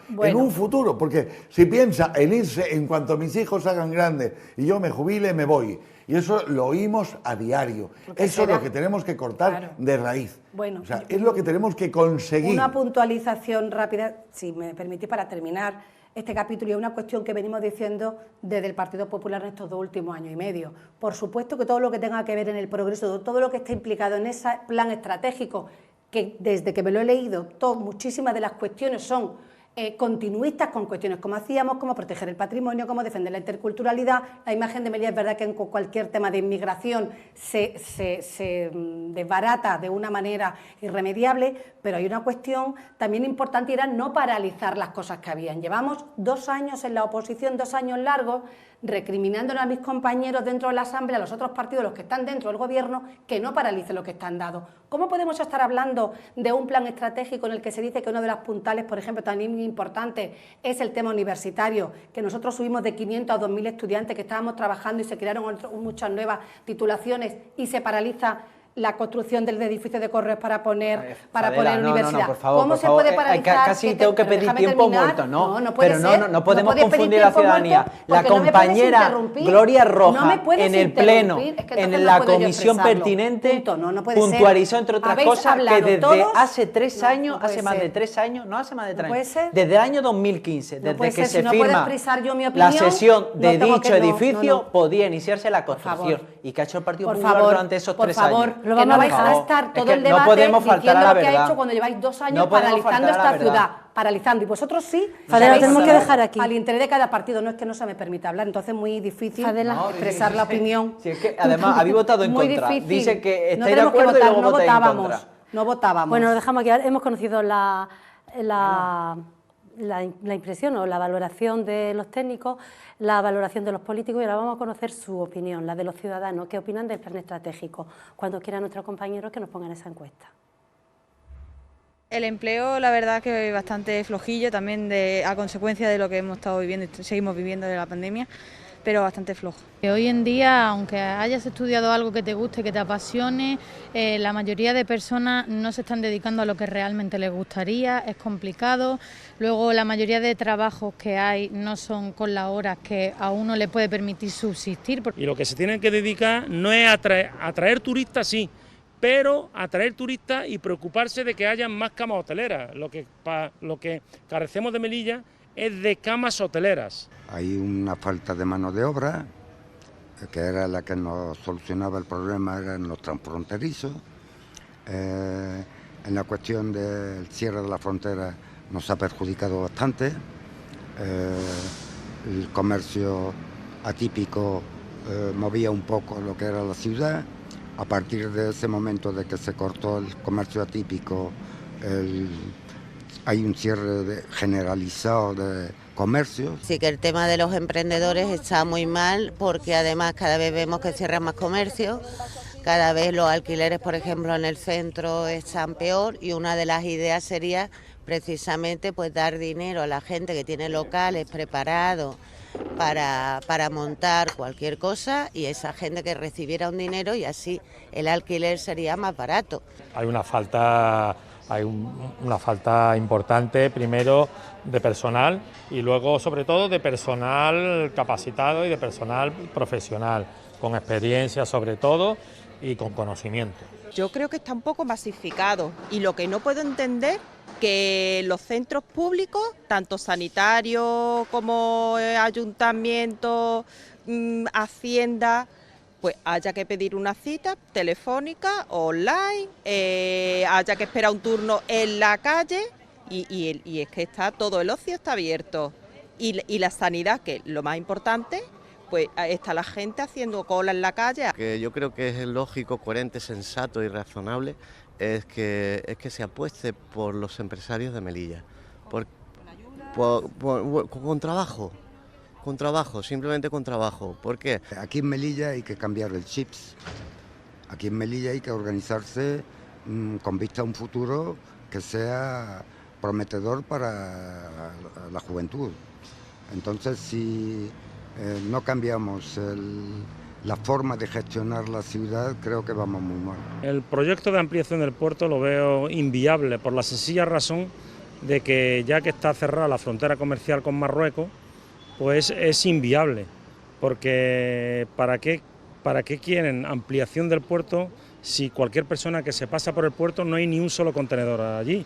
[SPEAKER 7] porque si piensa en irse en cuanto mis hijos se hagan grandes y yo me jubile, me voy. Y eso lo oímos a diario.
[SPEAKER 4] Porque
[SPEAKER 7] Eso es
[SPEAKER 4] será-
[SPEAKER 7] lo que tenemos que cortar
[SPEAKER 4] Claro.
[SPEAKER 7] de raíz.
[SPEAKER 4] Bueno,
[SPEAKER 7] o sea, es lo que tenemos que conseguir.
[SPEAKER 4] Una puntualización rápida, si me permitís, para terminar este capítulo, y es una cuestión que venimos diciendo desde el Partido Popular en estos 2 últimos años y medio. Por supuesto que todo lo que tenga que ver en el progreso, todo lo que esté implicado en ese plan estratégico, que desde que me lo he leído, muchísimas de las cuestiones son continuistas con cuestiones como hacíamos, como proteger el patrimonio, como defender la interculturalidad. La imagen de Melilla es verdad que en cualquier tema de inmigración se desbarata de una manera irremediable, pero hay una cuestión también importante, y era no paralizar las cosas que habían. Llevamos 2 años en la oposición, 2 años largos, recriminándonos a mis compañeros dentro de la Asamblea, a los otros partidos, los que están dentro del Gobierno, que no paralicen lo que están dado. ¿Cómo podemos estar hablando de un plan estratégico en el que se dice que uno de los puntales, por ejemplo, también muy importante, es el tema universitario, que nosotros subimos de 500 a 2.000 estudiantes, que estábamos trabajando y se crearon muchas nuevas titulaciones, y se paraliza la construcción del edificio de Correos para poner
[SPEAKER 5] Fadela,
[SPEAKER 4] universidad?
[SPEAKER 5] por favor,
[SPEAKER 4] ¿Cómo
[SPEAKER 5] por
[SPEAKER 4] se
[SPEAKER 5] favor.
[SPEAKER 4] puede paralizar?
[SPEAKER 5] Casi tengo que pedir
[SPEAKER 4] déjame
[SPEAKER 5] tiempo
[SPEAKER 4] terminar.
[SPEAKER 5] muerto, ¿no?
[SPEAKER 4] No puede
[SPEAKER 5] pero
[SPEAKER 4] ser.
[SPEAKER 5] no podemos
[SPEAKER 4] puedes pedir
[SPEAKER 5] confundir la
[SPEAKER 4] tiempo
[SPEAKER 5] ciudadanía.
[SPEAKER 4] muerto
[SPEAKER 5] La
[SPEAKER 4] porque no me puedes
[SPEAKER 5] compañera
[SPEAKER 4] interrumpir.
[SPEAKER 5] Gloria Roja,
[SPEAKER 4] No me puedes
[SPEAKER 5] en el Pleno,
[SPEAKER 4] interrumpir. Es que entonces
[SPEAKER 5] en
[SPEAKER 4] no
[SPEAKER 5] la
[SPEAKER 4] puedo yo
[SPEAKER 5] comisión
[SPEAKER 4] expresarlo.
[SPEAKER 5] pertinente,
[SPEAKER 4] Punto. No puede ser.
[SPEAKER 5] puntualizó, entre otras
[SPEAKER 4] Habéis
[SPEAKER 5] cosas, que
[SPEAKER 4] hablado
[SPEAKER 5] desde
[SPEAKER 4] todos.
[SPEAKER 5] hace 3
[SPEAKER 4] No,
[SPEAKER 5] años,
[SPEAKER 4] no puede
[SPEAKER 5] hace más
[SPEAKER 4] ser.
[SPEAKER 5] de 3 años, no hace más de 3
[SPEAKER 4] No puede
[SPEAKER 5] años,
[SPEAKER 4] ser.
[SPEAKER 5] desde el año 2015,
[SPEAKER 4] No
[SPEAKER 5] desde
[SPEAKER 4] puede
[SPEAKER 5] que
[SPEAKER 4] ser.
[SPEAKER 5] se
[SPEAKER 4] Si no puedo
[SPEAKER 5] firma
[SPEAKER 4] expresar yo mi
[SPEAKER 5] la
[SPEAKER 4] opinión,
[SPEAKER 5] sesión de
[SPEAKER 4] no tengo
[SPEAKER 5] dicho
[SPEAKER 4] que- no,
[SPEAKER 5] edificio,
[SPEAKER 4] no.
[SPEAKER 5] podía iniciarse la construcción.
[SPEAKER 4] favor.
[SPEAKER 5] ¿Y qué ha hecho el Partido
[SPEAKER 4] Por
[SPEAKER 5] Popular
[SPEAKER 4] favor,
[SPEAKER 5] durante esos
[SPEAKER 4] por
[SPEAKER 5] 3
[SPEAKER 4] favor,
[SPEAKER 5] años?
[SPEAKER 1] Lo
[SPEAKER 4] que
[SPEAKER 1] vamos
[SPEAKER 4] no
[SPEAKER 1] a
[SPEAKER 4] vais
[SPEAKER 1] dejar.
[SPEAKER 4] a estar todo
[SPEAKER 5] Es que
[SPEAKER 4] el
[SPEAKER 5] no
[SPEAKER 4] debate
[SPEAKER 5] podemos faltar
[SPEAKER 4] diciendo
[SPEAKER 5] a la
[SPEAKER 4] lo que ha
[SPEAKER 5] verdad.
[SPEAKER 4] hecho cuando lleváis 2 años
[SPEAKER 5] No podemos
[SPEAKER 4] paralizando
[SPEAKER 5] faltar a la
[SPEAKER 4] esta
[SPEAKER 5] verdad.
[SPEAKER 4] ciudad. Paralizando. Y vosotros sí.
[SPEAKER 1] Fadela,
[SPEAKER 4] sabéis
[SPEAKER 1] tenemos que dejar aquí.
[SPEAKER 4] al interés de cada partido. No es que no se me permita hablar, entonces es muy difícil expresar la opinión.
[SPEAKER 5] Si es que además habéis votado en
[SPEAKER 4] Muy
[SPEAKER 5] contra.
[SPEAKER 4] difícil.
[SPEAKER 5] Dice que
[SPEAKER 4] No
[SPEAKER 5] estáis de
[SPEAKER 4] tenemos que
[SPEAKER 5] acuerdo y
[SPEAKER 4] votar,
[SPEAKER 5] luego
[SPEAKER 4] no
[SPEAKER 5] votáis en
[SPEAKER 4] votábamos.
[SPEAKER 5] contra.
[SPEAKER 4] No votábamos.
[SPEAKER 1] Bueno, lo dejamos aquí. Hemos conocido la impresión o la valoración de los técnicos, la valoración de los políticos, y ahora vamos a conocer su opinión, la de los ciudadanos, qué opinan del plan estratégico. Cuando quieran nuestros compañeros que nos pongan esa encuesta.
[SPEAKER 8] El empleo, la verdad que bastante flojillo, también a consecuencia de lo que hemos estado viviendo y seguimos viviendo de la pandemia, pero bastante flojo.
[SPEAKER 9] Hoy en día, aunque hayas estudiado algo que te guste, que te apasione, la mayoría de personas no se están dedicando a lo que realmente les gustaría, es complicado. Luego, la mayoría de trabajos que hay no son con las horas que a uno le puede permitir subsistir.
[SPEAKER 10] Y lo que se tienen que dedicar no es atraer turistas, sí, pero atraer turistas y preocuparse de que haya más camas hoteleras. Lo que carecemos de Melilla es de camas hoteleras.
[SPEAKER 11] Hay una falta de mano de obra, que era la que nos solucionaba el problema, eran los transfronterizos. En la cuestión del cierre de la frontera nos ha perjudicado bastante. El comercio atípico movía un poco lo que era la ciudad. A partir de ese momento de que se cortó el comercio atípico, hay un cierre generalizado de comercios.
[SPEAKER 12] Sí, que el tema de los emprendedores está muy mal, porque además cada vez vemos que cierran más comercios, cada vez los alquileres, por ejemplo, en el centro están peor, y una de las ideas sería precisamente pues dar dinero a la gente que tiene locales preparados para montar cualquier cosa, y esa gente que recibiera un dinero, y así el alquiler sería más barato.
[SPEAKER 10] Hay una falta importante, primero de personal, y luego sobre todo de personal capacitado y de personal profesional, con experiencia sobre todo y con conocimiento.
[SPEAKER 13] Yo creo que está un poco masificado, y lo que no puedo entender que los centros públicos, tanto sanitarios como ayuntamientos, Hacienda, pues haya que pedir una cita telefónica, online, haya que esperar un turno en la calle, y es que está todo el ocio está abierto, y la sanidad, que es lo más importante, pues está la gente haciendo cola en la calle.
[SPEAKER 14] Que yo creo que es lógico, coherente, sensato y razonable es que se apueste por los empresarios de Melilla, con trabajo, simplemente con trabajo. ¿Por qué?
[SPEAKER 11] Aquí en Melilla hay que cambiar el chip. Aquí en Melilla hay que organizarse con vista a un futuro que sea prometedor para la juventud. Entonces, si no cambiamos la forma de gestionar la ciudad, creo que vamos muy mal.
[SPEAKER 10] El proyecto de ampliación del puerto lo veo inviable, por la sencilla razón de que ya que está cerrada la frontera comercial con Marruecos, pues es inviable, porque ¿para qué quieren ampliación del puerto si cualquier persona que se pasa por el puerto no hay ni un solo contenedor allí?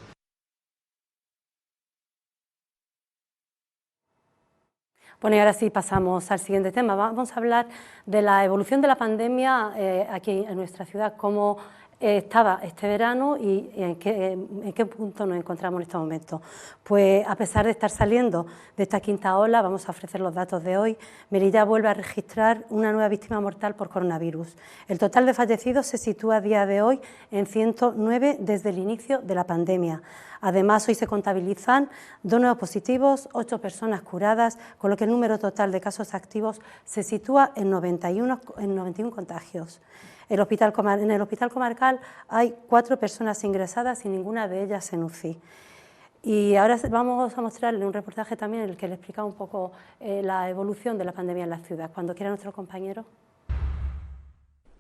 [SPEAKER 1] Bueno, y ahora sí pasamos al siguiente tema. Vamos a hablar de la evolución de la pandemia aquí en nuestra ciudad, cómo estaba este verano y en qué punto nos encontramos en este momento. Pues a pesar de estar saliendo de esta quinta ola, vamos a ofrecer los datos de hoy, Melilla vuelve a registrar una nueva víctima mortal por coronavirus. El total de fallecidos se sitúa a día de hoy en 109 desde el inicio de la pandemia. Además, hoy se contabilizan 2 nuevos positivos, 8 personas curadas, con lo que el número total de casos activos se sitúa en 91 contagios. En el hospital comarcal hay 4 personas ingresadas y ninguna de ellas en UCI. Y ahora vamos a mostrarle un reportaje también en el que le explica un poco la evolución de la pandemia en la ciudad. Cuando quiera nuestro compañero.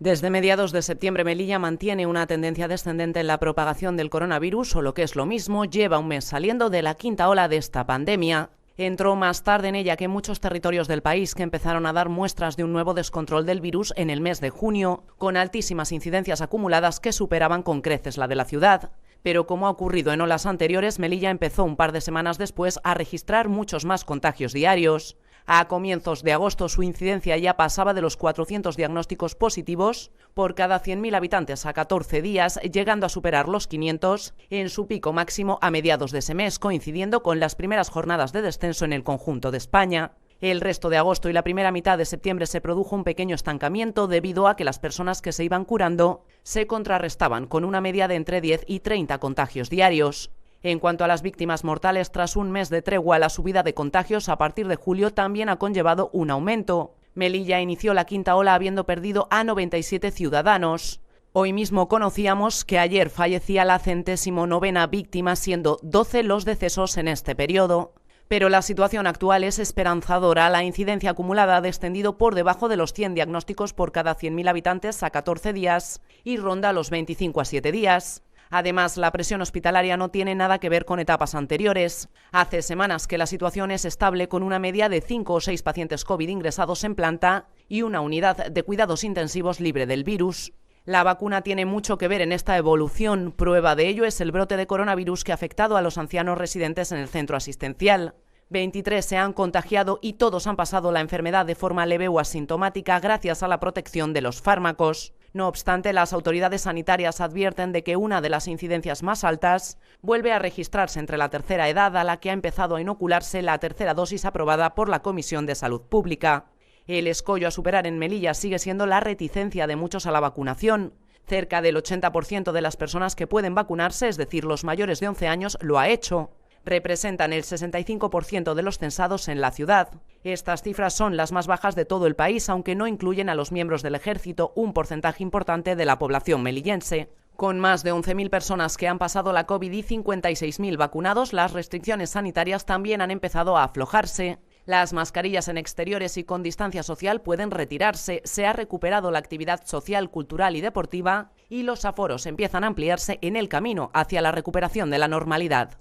[SPEAKER 3] Desde mediados de septiembre, Melilla mantiene una tendencia descendente en la propagación del coronavirus, o lo que es lo mismo, lleva un mes saliendo de la quinta ola de esta pandemia. Entró más tarde en ella que en muchos territorios del país, que empezaron a dar muestras de un nuevo descontrol del virus en el mes de junio, con altísimas incidencias acumuladas que superaban con creces la de la ciudad. Pero como ha ocurrido en olas anteriores, Melilla empezó un par de semanas después a registrar muchos más contagios diarios. A comienzos de agosto su incidencia ya pasaba de los 400 diagnósticos positivos por cada 100.000 habitantes a 14 días, llegando a superar los 500 en su pico máximo a mediados de ese mes, coincidiendo con las primeras jornadas de descenso en el conjunto de España. El resto de agosto y la primera mitad de septiembre se produjo un pequeño estancamiento debido a que las personas que se iban curando se contrarrestaban con una media de entre 10 y 30 contagios diarios. En cuanto a las víctimas mortales, tras un mes de tregua, la subida de contagios a partir de julio también ha conllevado un aumento. Melilla inició la quinta ola habiendo perdido a 97 ciudadanos. Hoy mismo conocíamos que ayer fallecía la 109ª víctima, siendo 12 los decesos en este periodo. Pero la situación actual es esperanzadora. La incidencia acumulada ha descendido por debajo de los 100 diagnósticos por cada 100.000 habitantes a 14 días y ronda los 25 a 7 días. Además, la presión hospitalaria no tiene nada que ver con etapas anteriores. Hace semanas que la situación es estable, con una media de 5 o 6 pacientes COVID ingresados en planta y una unidad de cuidados intensivos libre del virus. La vacuna tiene mucho que ver en esta evolución. Prueba de ello es el brote de coronavirus que ha afectado a los ancianos residentes en el centro asistencial. 23 se han contagiado y todos han pasado la enfermedad de forma leve o asintomática gracias a la protección de los fármacos. No obstante, las autoridades sanitarias advierten de que una de las incidencias más altas vuelve a registrarse entre la tercera edad, a la que ha empezado a inocularse la tercera dosis aprobada por la Comisión de Salud Pública. El escollo a superar en Melilla sigue siendo la reticencia de muchos a la vacunación. Cerca del 80% de las personas que pueden vacunarse, es decir, los mayores de 11 años, lo ha hecho. Representan el 65% de los censados en la ciudad. Estas cifras son las más bajas de todo el país, aunque no incluyen a los miembros del ejército, un porcentaje importante de la población melillense. Con más de 11.000 personas que han pasado la COVID y 56.000 vacunados, las restricciones sanitarias también han empezado a aflojarse. Las mascarillas en exteriores y con distancia social pueden retirarse, se ha recuperado la actividad social, cultural y deportiva y los aforos empiezan a ampliarse en el camino hacia la recuperación de la normalidad.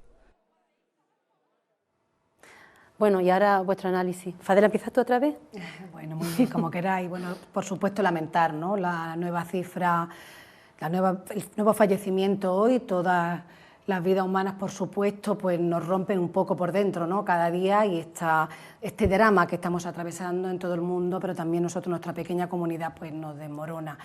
[SPEAKER 1] Bueno, y ahora vuestro análisis. Fadela, ¿empiezas tú otra vez?
[SPEAKER 4] Bueno, muy bien, como queráis. Bueno, por supuesto lamentar, ¿no?, la nueva cifra, el nuevo fallecimiento hoy. Todas las vidas humanas, por supuesto, pues nos rompen un poco por dentro, ¿no?, cada día, y este drama que estamos atravesando en todo el mundo, pero también nosotros, nuestra pequeña comunidad, pues nos desmorona.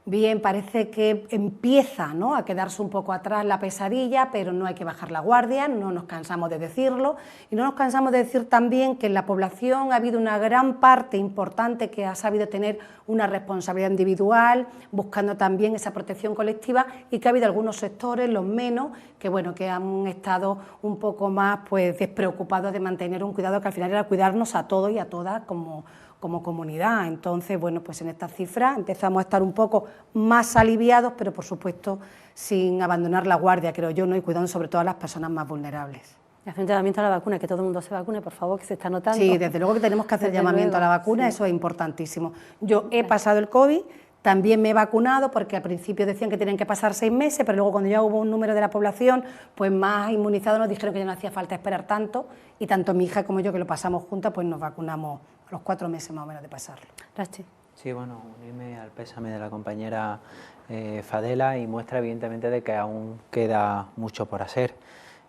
[SPEAKER 4] Bien, parece que empieza, ¿no?, a quedarse un poco atrás la pesadilla, pero no hay que bajar la guardia, no nos cansamos de decirlo, y no nos cansamos de decir también que en la población ha habido una gran parte importante que ha sabido tener una responsabilidad individual, buscando también esa protección colectiva, y que ha habido algunos sectores, los menos, que bueno, que han estado un poco más pues despreocupados de mantener un cuidado que al final era cuidarnos a todos y a todas como comunidad. Entonces, bueno, pues en estas cifras empezamos a estar un poco más aliviados, pero por supuesto sin abandonar la guardia, creo yo, ¿no?, y cuidando sobre todo a las personas más vulnerables.
[SPEAKER 1] Y hacer un llamamiento a la vacuna, que todo el mundo se vacune, por favor, que se está notando.
[SPEAKER 4] Sí, desde luego que tenemos que hacer llamamiento a la vacuna, sí. Eso es importantísimo. Yo he pasado el COVID, también me he vacunado, porque al principio decían que tenían que pasar 6 meses, pero luego cuando ya hubo un número de la población pues más inmunizado, nos dijeron que ya no hacía falta esperar tanto, y tanto mi hija como yo, que lo pasamos juntas, pues nos vacunamos a los 4 meses más o menos de pasarlo.
[SPEAKER 1] Rachi.
[SPEAKER 5] Sí, bueno, unirme al pésame de la compañera Fadela, y muestra evidentemente de que aún queda mucho por hacer.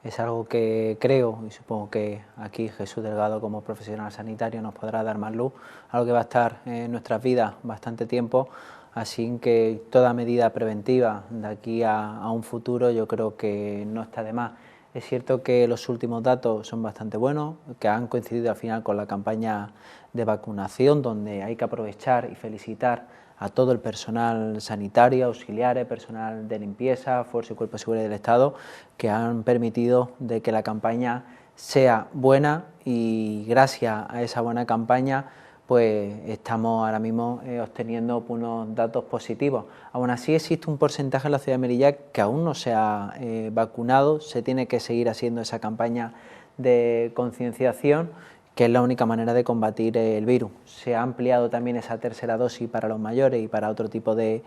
[SPEAKER 5] Es algo que creo, y supongo que aquí Jesús Delgado como profesional sanitario nos podrá dar más luz, algo que va a estar en nuestras vidas bastante tiempo, así que toda medida preventiva de aquí a un futuro yo creo que no está de más. Es cierto que los últimos datos son bastante buenos, que han coincidido al final con la campaña de vacunación, donde hay que aprovechar y felicitar a todo el personal sanitario, auxiliares, personal de limpieza, Fuerza y Cuerpo de Seguridad del Estado, que han permitido de que la campaña sea buena, y gracias a esa buena campaña pues estamos ahora mismo obteniendo unos datos positivos. Aún así existe un porcentaje en la ciudad de Melilla que aún no se ha vacunado, se tiene que seguir haciendo esa campaña de concienciación, que es la única manera de combatir el virus. Se ha ampliado también esa tercera dosis para los mayores y para otro tipo de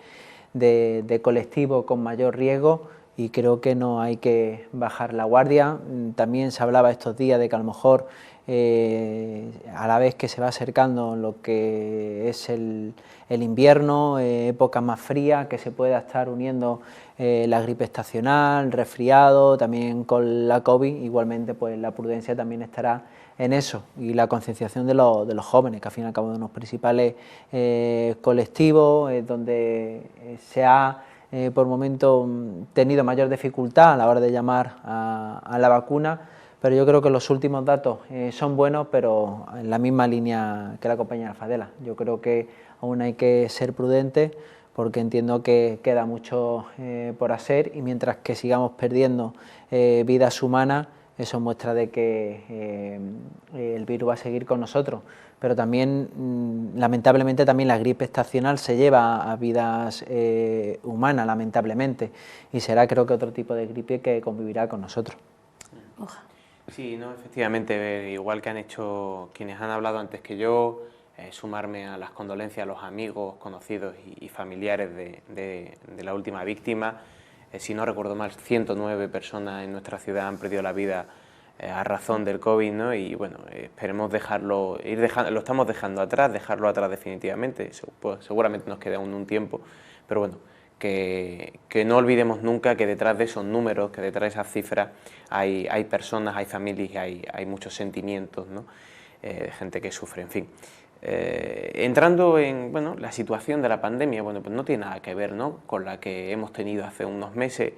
[SPEAKER 5] colectivos con mayor riesgo, y creo que no hay que bajar la guardia. También se hablaba estos días de que a lo mejor a la vez que se va acercando lo que es el invierno, época más fría, que se pueda estar uniendo la gripe estacional, resfriado, también con la COVID, igualmente pues la prudencia también estará en eso, y la concienciación de los jóvenes, que al fin y al cabo de los principales colectivos, donde se ha por momento tenido mayor dificultad a la hora de llamar a la vacuna, pero yo creo que los últimos datos son buenos, pero en la misma línea que la compañera Fadela. Yo creo que aún hay que ser prudentes, porque entiendo que queda mucho por hacer, y mientras que sigamos perdiendo vidas humanas, eso muestra de que el virus va a seguir con nosotros. Pero también, lamentablemente, también la gripe estacional se lleva a vidas humanas, lamentablemente, y será, creo que, otro tipo de gripe que convivirá con nosotros.
[SPEAKER 6] Sí, no, efectivamente, igual que han hecho quienes han hablado antes que yo, sumarme a las condolencias a los amigos, conocidos y familiares de la última víctima. Si no recuerdo mal, 109 personas en nuestra ciudad han perdido la vida a razón del COVID, ¿no? Y bueno, esperemos dejarlo, lo estamos dejando atrás, dejarlo atrás definitivamente. Pues, seguramente nos queda aún un tiempo, pero bueno, que no olvidemos nunca que detrás de esos números, que detrás de esas cifras hay personas, hay familias, hay muchos sentimientos, ¿no? De gente que sufre, en fin. Entrando en la situación de la pandemia, bueno, pues no tiene nada que ver, ¿no?, con la que hemos tenido hace unos meses.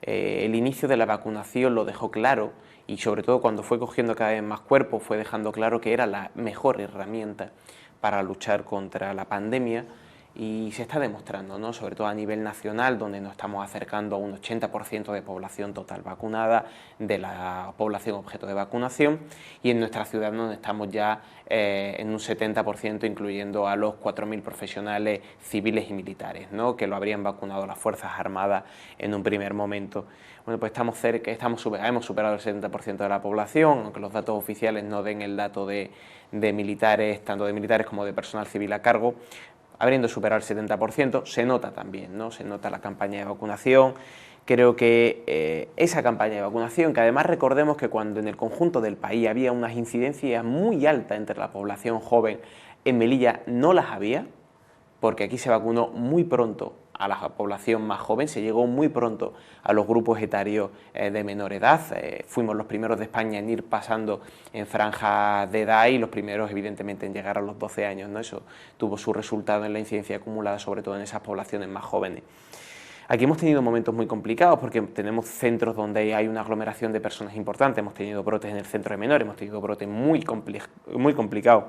[SPEAKER 6] El inicio de la vacunación lo dejó claro, y sobre todo cuando fue cogiendo cada vez más cuerpo, fue dejando claro que era la mejor herramienta para luchar contra la pandemia, y se está demostrando, ¿no?, sobre todo a nivel nacional, donde nos estamos acercando a un 80% de población total vacunada, de la población objeto de vacunación, y en nuestra ciudad donde estamos ya en un 70%, incluyendo a los 4.000 profesionales civiles y militares, ¿no?, que lo habrían vacunado las Fuerzas Armadas en un primer momento. Bueno, pues estamos cerca, hemos superado el 70% de la población, aunque los datos oficiales no den el dato de militares, tanto de militares como de personal civil a cargo. Habiendo superado el 70%, se nota también, ¿no?, se nota la campaña de vacunación. Creo que esa campaña de vacunación, que además recordemos que cuando en el conjunto del país había unas incidencias muy altas entre la población joven, en Melilla no las había, porque aquí se vacunó muy pronto a la población más joven, se llegó muy pronto a los grupos etarios de menor edad. Fuimos los primeros de España en ir pasando en franjas de edad, y los primeros evidentemente en llegar a los 12 años, ¿no? Eso tuvo su resultado en la incidencia acumulada, sobre todo en esas poblaciones más jóvenes. Aquí hemos tenido momentos muy complicados, porque tenemos centros donde hay una aglomeración de personas importantes. Hemos tenido brotes en el centro de menores, hemos tenido brotes muy complicados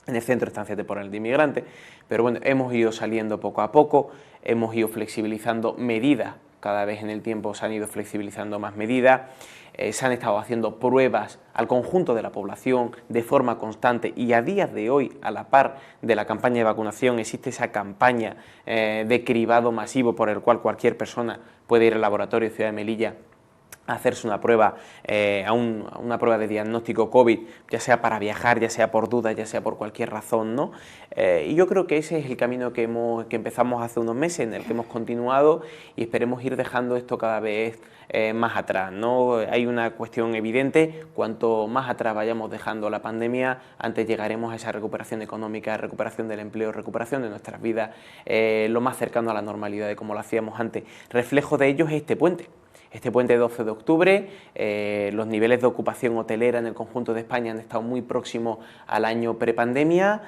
[SPEAKER 6] en el centro de estancia temporal de inmigrantes, pero bueno, hemos ido saliendo poco a poco, hemos ido flexibilizando medidas, cada vez en el tiempo se han ido flexibilizando más medidas, se han estado haciendo pruebas al conjunto de la población de forma constante, y a día de hoy, a la par de la campaña de vacunación, existe esa campaña de cribado masivo por el cual cualquier persona puede ir al laboratorio de Ciudad de Melilla a hacerse una prueba, una prueba de diagnóstico COVID, ya sea para viajar, ya sea por dudas, ya sea por cualquier razón, ¿no? Y yo creo que ese es el camino que empezamos hace unos meses, en el que hemos continuado, y esperemos ir dejando esto cada vez más atrás, ¿no? Hay una cuestión evidente: cuanto más atrás vayamos dejando la pandemia, antes llegaremos a esa recuperación económica, recuperación del empleo, recuperación de nuestras vidas, lo más cercano a la normalidad de como lo hacíamos antes. Reflejo de ello es este puente. Este puente 12 de octubre, los niveles de ocupación hotelera en el conjunto de España han estado muy próximos al año prepandemia.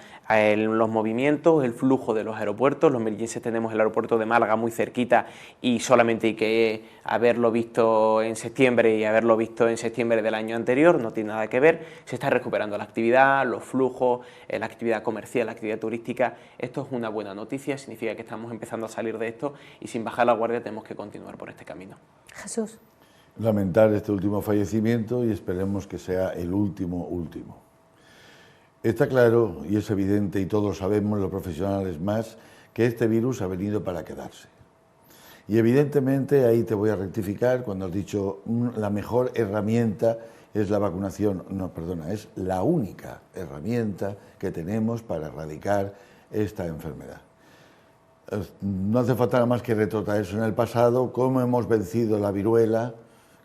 [SPEAKER 6] Los movimientos, el flujo de los aeropuertos, los melillenses tenemos el aeropuerto de Málaga muy cerquita, y solamente hay que haberlo visto en septiembre y haberlo visto en septiembre del año anterior, no tiene nada que ver. Se está recuperando la actividad, los flujos, la actividad comercial, la actividad turística. Esto es una buena noticia, significa que estamos empezando a salir de esto, y sin bajar la guardia tenemos que continuar por este camino.
[SPEAKER 1] Jesús.
[SPEAKER 7] Lamentar este último fallecimiento, y esperemos que sea el último. Está claro y es evidente, y todos sabemos, los profesionales más, que este virus ha venido para quedarse. Y evidentemente ahí te voy a rectificar cuando has dicho la mejor herramienta es la vacunación. No, perdona, es la única herramienta que tenemos para erradicar esta enfermedad. No hace falta nada más que retrotraerse en el pasado, cómo hemos vencido la viruela,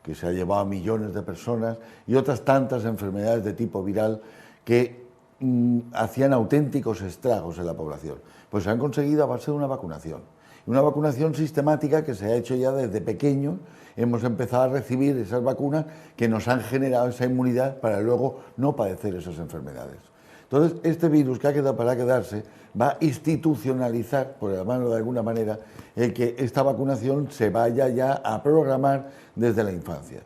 [SPEAKER 7] que se ha llevado a millones de personas, y otras tantas enfermedades de tipo viral que hacían auténticos estragos en la población. Pues se han conseguido a base de una vacunación sistemática que se ha hecho ya desde pequeños. Hemos empezado a recibir esas vacunas que nos han generado esa inmunidad para luego no padecer esas enfermedades. Entonces, este virus que ha quedado para quedarse va a institucionalizar, por llamarlo de alguna manera, el que esta vacunación se vaya ya a programar desde la infancia.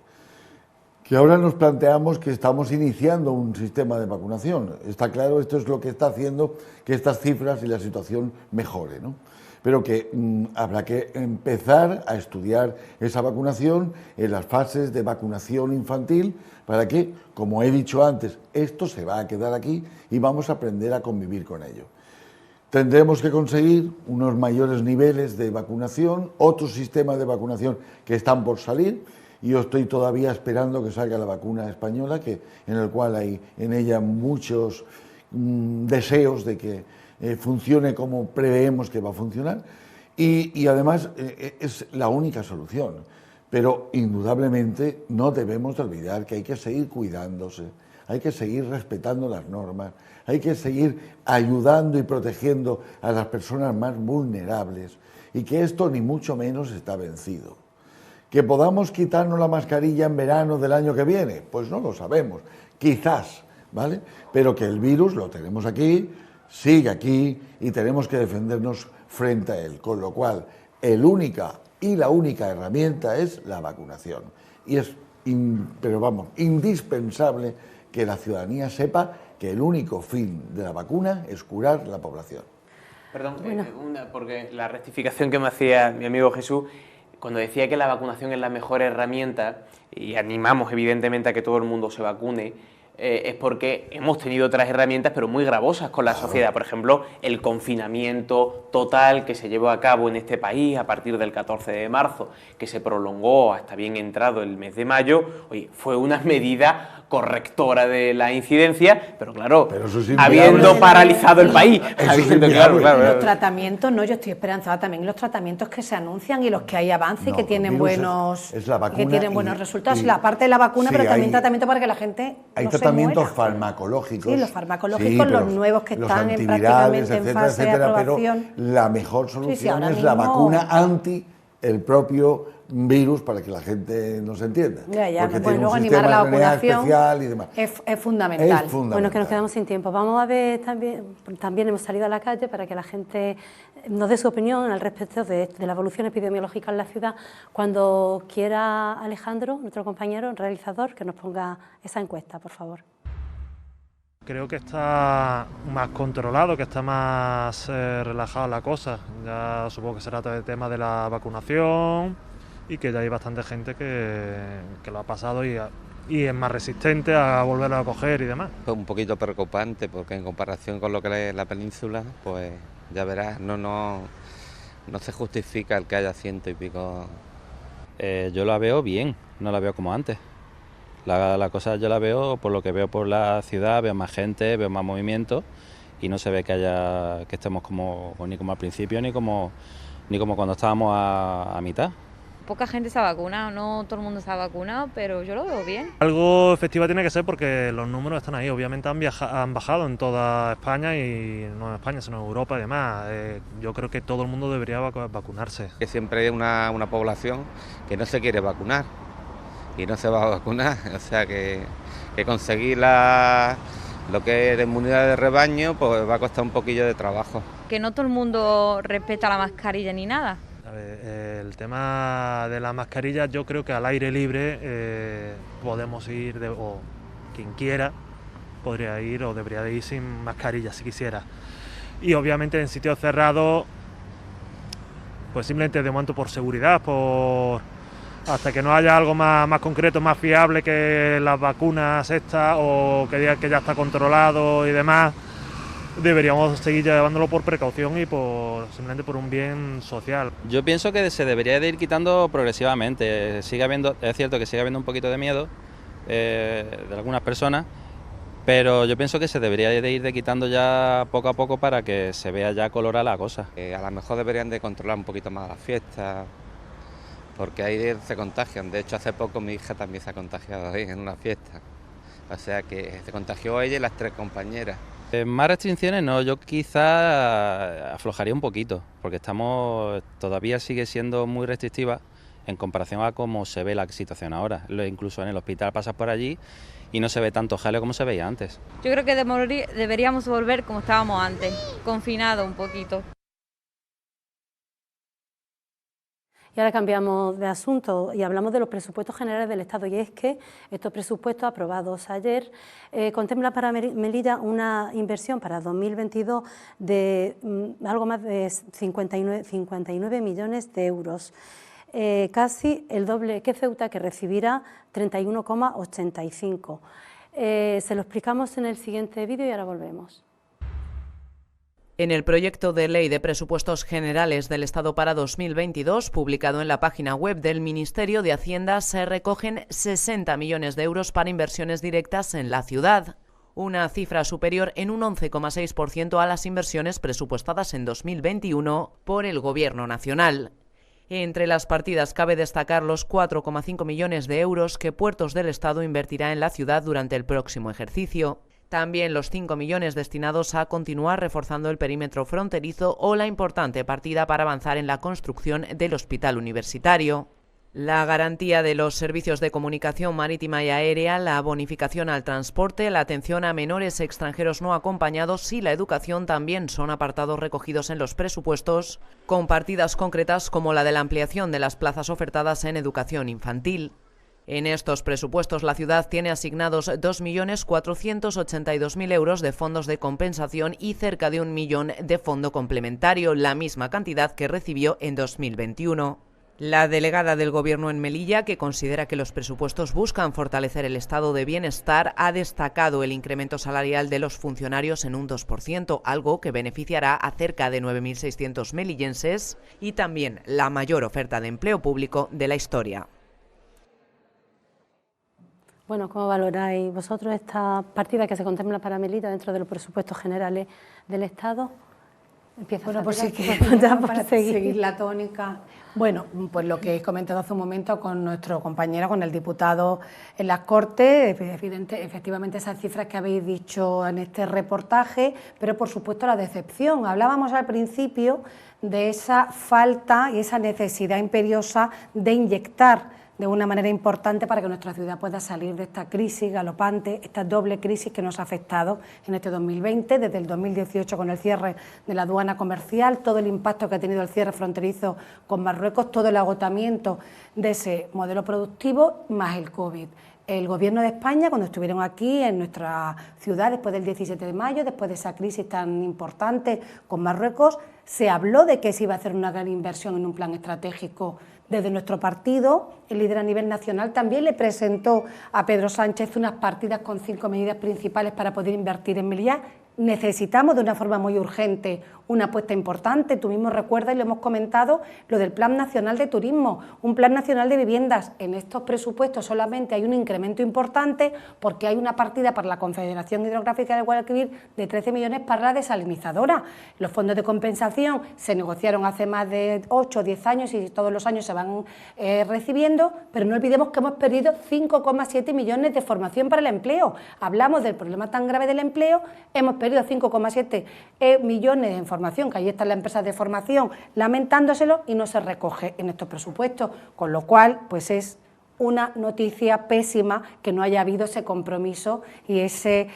[SPEAKER 7] Que ahora nos planteamos que estamos iniciando un sistema de vacunación. Está claro, esto es lo que está haciendo que estas cifras y la situación mejore, ¿no? Pero que habrá que empezar a estudiar esa vacunación en las fases de vacunación infantil para que, como he dicho antes, esto se va a quedar aquí y vamos a aprender a convivir con ello. Tendremos que conseguir unos mayores niveles de vacunación, otros sistemas de vacunación que están por salir, y yo estoy todavía esperando que salga la vacuna española, en el cual hay en ella muchos deseos de que funcione como preveemos que va a funcionar, y además es la única solución. Pero indudablemente no debemos de olvidar que hay que seguir cuidándose, hay que seguir respetando las normas, hay que seguir ayudando y protegiendo a las personas más vulnerables, y que esto ni mucho menos está vencido. ¿Que podamos quitarnos la mascarilla en verano del año que viene? Pues no lo sabemos, quizás, ¿vale? Pero que el virus lo tenemos aquí, sigue aquí y tenemos que defendernos frente a él, con lo cual la única herramienta es la vacunación. Y es, indispensable que la ciudadanía sepa que el único fin de la vacuna es curar la población.
[SPEAKER 6] Perdón, porque la rectificación que me hacía mi amigo Jesús, cuando decía que la vacunación es la mejor herramienta, y animamos evidentemente a que todo el mundo se vacune, es porque hemos tenido otras herramientas pero muy gravosas con la sociedad. Por ejemplo, el confinamiento total que se llevó a cabo en este país a partir del 14 de marzo, que se prolongó hasta bien entrado el mes de mayo, oye, fue una medida correctora de la incidencia, pero claro, habiendo paralizado el país.
[SPEAKER 4] Los tratamientos, no, yo estoy esperanzada también los tratamientos que se anuncian y los que hay avance y que tienen buenos resultados. La parte de la vacuna, pero también tratamiento para que la gente
[SPEAKER 7] hay tratamientos farmacológicos.
[SPEAKER 4] Sí, los farmacológicos, los nuevos que están prácticamente en fase de aprobación.
[SPEAKER 7] Pero la mejor solución es la vacuna anti el propio virus, para que la gente nos entienda.
[SPEAKER 4] Porque pues luego animar la vacunación especial y demás. Es fundamental.
[SPEAKER 1] Bueno, que nos quedamos sin tiempo. Vamos a ver, también hemos salido a la calle para que la gente nos dé su opinión al respecto de la evolución epidemiológica en la ciudad. Cuando quiera Alejandro, nuestro compañero, el realizador, que nos ponga esa encuesta, por favor.
[SPEAKER 10] Creo que está más controlado, que está más relajada la cosa. Ya supongo que será el tema de la vacunación y que ya hay bastante gente que lo ha pasado y es más resistente a volverlo a coger y demás.
[SPEAKER 15] Pues un poquito preocupante porque en comparación con lo que es la península, pues ya verás, no se justifica el que haya 100 y pico.
[SPEAKER 16] Yo la veo bien, no la veo como antes. La cosa yo la veo por lo que veo por la ciudad, veo más gente, veo más movimiento y no se ve que estemos ni como al principio ni como cuando estábamos a mitad.
[SPEAKER 17] Poca gente se ha vacunado, no todo el mundo se ha vacunado, pero yo lo veo bien.
[SPEAKER 10] Algo efectivo tiene que ser porque los números están ahí, obviamente han bajado en toda España y no en España, sino en Europa y demás. Yo creo que todo el mundo debería vacunarse.
[SPEAKER 15] Que siempre hay una población que no se quiere vacunar y no se va a vacunar, o sea que conseguir lo que es de inmunidad de rebaño pues va a costar un poquillo de trabajo.
[SPEAKER 17] Que no todo el mundo respeta la mascarilla ni nada.
[SPEAKER 10] El tema de la mascarilla, yo creo que al aire libre podemos ir, o quien quiera podría ir o debería de ir sin mascarilla si quisiera. Y obviamente en sitios cerrados, pues simplemente de momento por seguridad, hasta que no haya algo más concreto, más fiable que las vacunas estas o que diga que ya está controlado y demás, deberíamos seguir llevándolo por precaución y simplemente por un bien social.
[SPEAKER 16] Yo pienso que se debería de ir quitando progresivamente. Es cierto que sigue habiendo un poquito de miedo de algunas personas, pero yo pienso que se debería de ir quitando ya poco a poco para que se vea ya colorada la cosa.
[SPEAKER 15] A lo mejor deberían de controlar un poquito más las fiestas, porque ahí se contagian. De hecho, hace poco mi hija también se ha contagiado ahí en una fiesta. O sea que se contagió ella y las 3 compañeras.
[SPEAKER 16] Más restricciones no, yo quizá aflojaría un poquito, porque todavía sigue siendo muy restrictiva en comparación a cómo se ve la situación ahora. Incluso en el hospital pasas por allí y no se ve tanto jaleo como se veía antes.
[SPEAKER 17] Yo creo que deberíamos volver como estábamos antes, confinado un poquito.
[SPEAKER 1] Y ahora cambiamos de asunto y hablamos de los presupuestos generales del Estado. Y es que estos presupuestos aprobados ayer contemplan para Melilla una inversión para 2022 de algo más de 59 millones de euros. Casi el doble que Ceuta, que recibirá 31,85. Se lo explicamos en el siguiente vídeo y ahora volvemos.
[SPEAKER 3] En el proyecto de ley de presupuestos generales del Estado para 2022, publicado en la página web del Ministerio de Hacienda, se recogen 60 millones de euros para inversiones directas en la ciudad, una cifra superior en un 11,6% a las inversiones presupuestadas en 2021 por el Gobierno nacional. Entre las partidas cabe destacar los 4,5 millones de euros que Puertos del Estado invertirá en la ciudad durante el próximo ejercicio. También los 5 millones destinados a continuar reforzando el perímetro fronterizo o la importante partida para avanzar en la construcción del hospital universitario. La garantía de los servicios de comunicación marítima y aérea, la bonificación al transporte, la atención a menores extranjeros no acompañados y la educación también son apartados recogidos en los presupuestos, con partidas concretas como la de la ampliación de las plazas ofertadas en educación infantil. En estos presupuestos la ciudad tiene asignados 2.482.000 euros de fondos de compensación y cerca de 1 millón de fondo complementario, la misma cantidad que recibió en 2021. La delegada del Gobierno en Melilla, que considera que los presupuestos buscan fortalecer el estado de bienestar, ha destacado el incremento salarial de los funcionarios en un 2%, algo que beneficiará a cerca de 9.600 melillenses, y también la mayor oferta de empleo público de la historia.
[SPEAKER 1] Bueno, ¿cómo valoráis vosotros esta partida que se contempla para Melilla dentro de los presupuestos generales del Estado?
[SPEAKER 4] Bueno, pues sí que para seguir la tónica. Bueno, pues lo que he comentado hace un momento con nuestro compañero, con el diputado en las Cortes, efectivamente esas cifras que habéis dicho en este reportaje, pero por supuesto la decepción. Hablábamos al principio de esa falta y esa necesidad imperiosa de inyectar de una manera importante para que nuestra ciudad pueda salir de esta crisis galopante, esta doble crisis que nos ha afectado en este 2020, desde el 2018 con el cierre de la aduana comercial, todo el impacto que ha tenido el cierre fronterizo con Marruecos, todo el agotamiento de ese modelo productivo, más el COVID. El Gobierno de España, cuando estuvieron aquí en nuestra ciudad después del 17 de mayo, después de esa crisis tan importante con Marruecos, se habló de que se iba a hacer una gran inversión en un plan estratégico. Desde nuestro partido, el líder a nivel nacional también le presentó a Pedro Sánchez unas partidas con 5 medidas principales para poder invertir en Melilla. Necesitamos de una forma muy urgente una apuesta importante. Tú mismo recuerdas y lo hemos comentado, lo del Plan Nacional de Turismo, un Plan Nacional de Viviendas. En estos presupuestos solamente hay un incremento importante porque hay una partida para la Confederación Hidrográfica del Guadalquivir de 13 millones para la desalinizadora. Los fondos de compensación se negociaron hace más de 8 o 10 años y todos los años se van recibiendo, pero no olvidemos que hemos perdido 5,7 millones de formación para el empleo. Hablamos del problema tan grave del empleo, hemos perdido 5,7 millones de formación, que ahí están las empresas de formación lamentándoselo y no se recoge en estos presupuestos, con lo cual pues es una noticia pésima que no haya habido ese compromiso y ese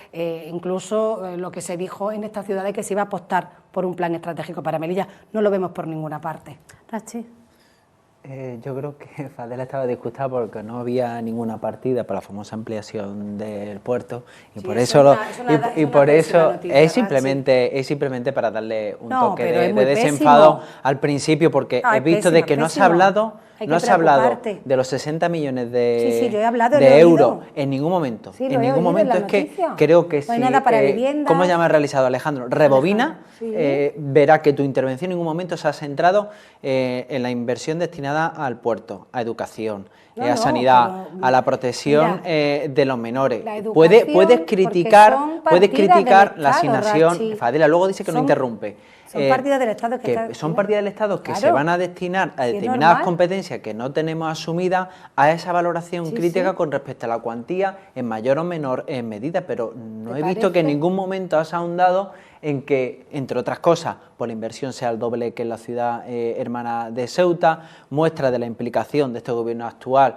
[SPEAKER 4] incluso lo que se dijo en esta ciudad de que se iba a apostar por un plan estratégico para Melilla. No lo vemos por ninguna parte.
[SPEAKER 1] Rachi.
[SPEAKER 5] Yo creo que Fadela estaba disgustada porque no había ninguna partida para la famosa ampliación del puerto y sí, por eso es simplemente para darle un toque de desenfado al principio, porque he visto de que no se ha hablado de los 60 millones de euros en ningún momento. Sí, en ningún momento es que creo que
[SPEAKER 4] no hay nada para vivienda.
[SPEAKER 5] ¿Cómo llama el realizador Alejandro? Rebobina, verá que tu intervención en ningún momento se ha centrado en la inversión destinada destinada al puerto, a educación, a sanidad, a la protección de los menores. Puedes criticar la asignación, Fadela, luego dice que no interrumpe.
[SPEAKER 4] Son partidas del Estado
[SPEAKER 5] son partidas del Estado que se van a destinar a determinadas competencias que no tenemos asumidas, a esa valoración crítica con respecto a la cuantía en mayor o menor medida, pero no he visto que en ningún momento has ahondado en que, entre otras cosas, por la inversión sea el doble que en la ciudad hermana de Ceuta, muestra de la implicación de este gobierno actual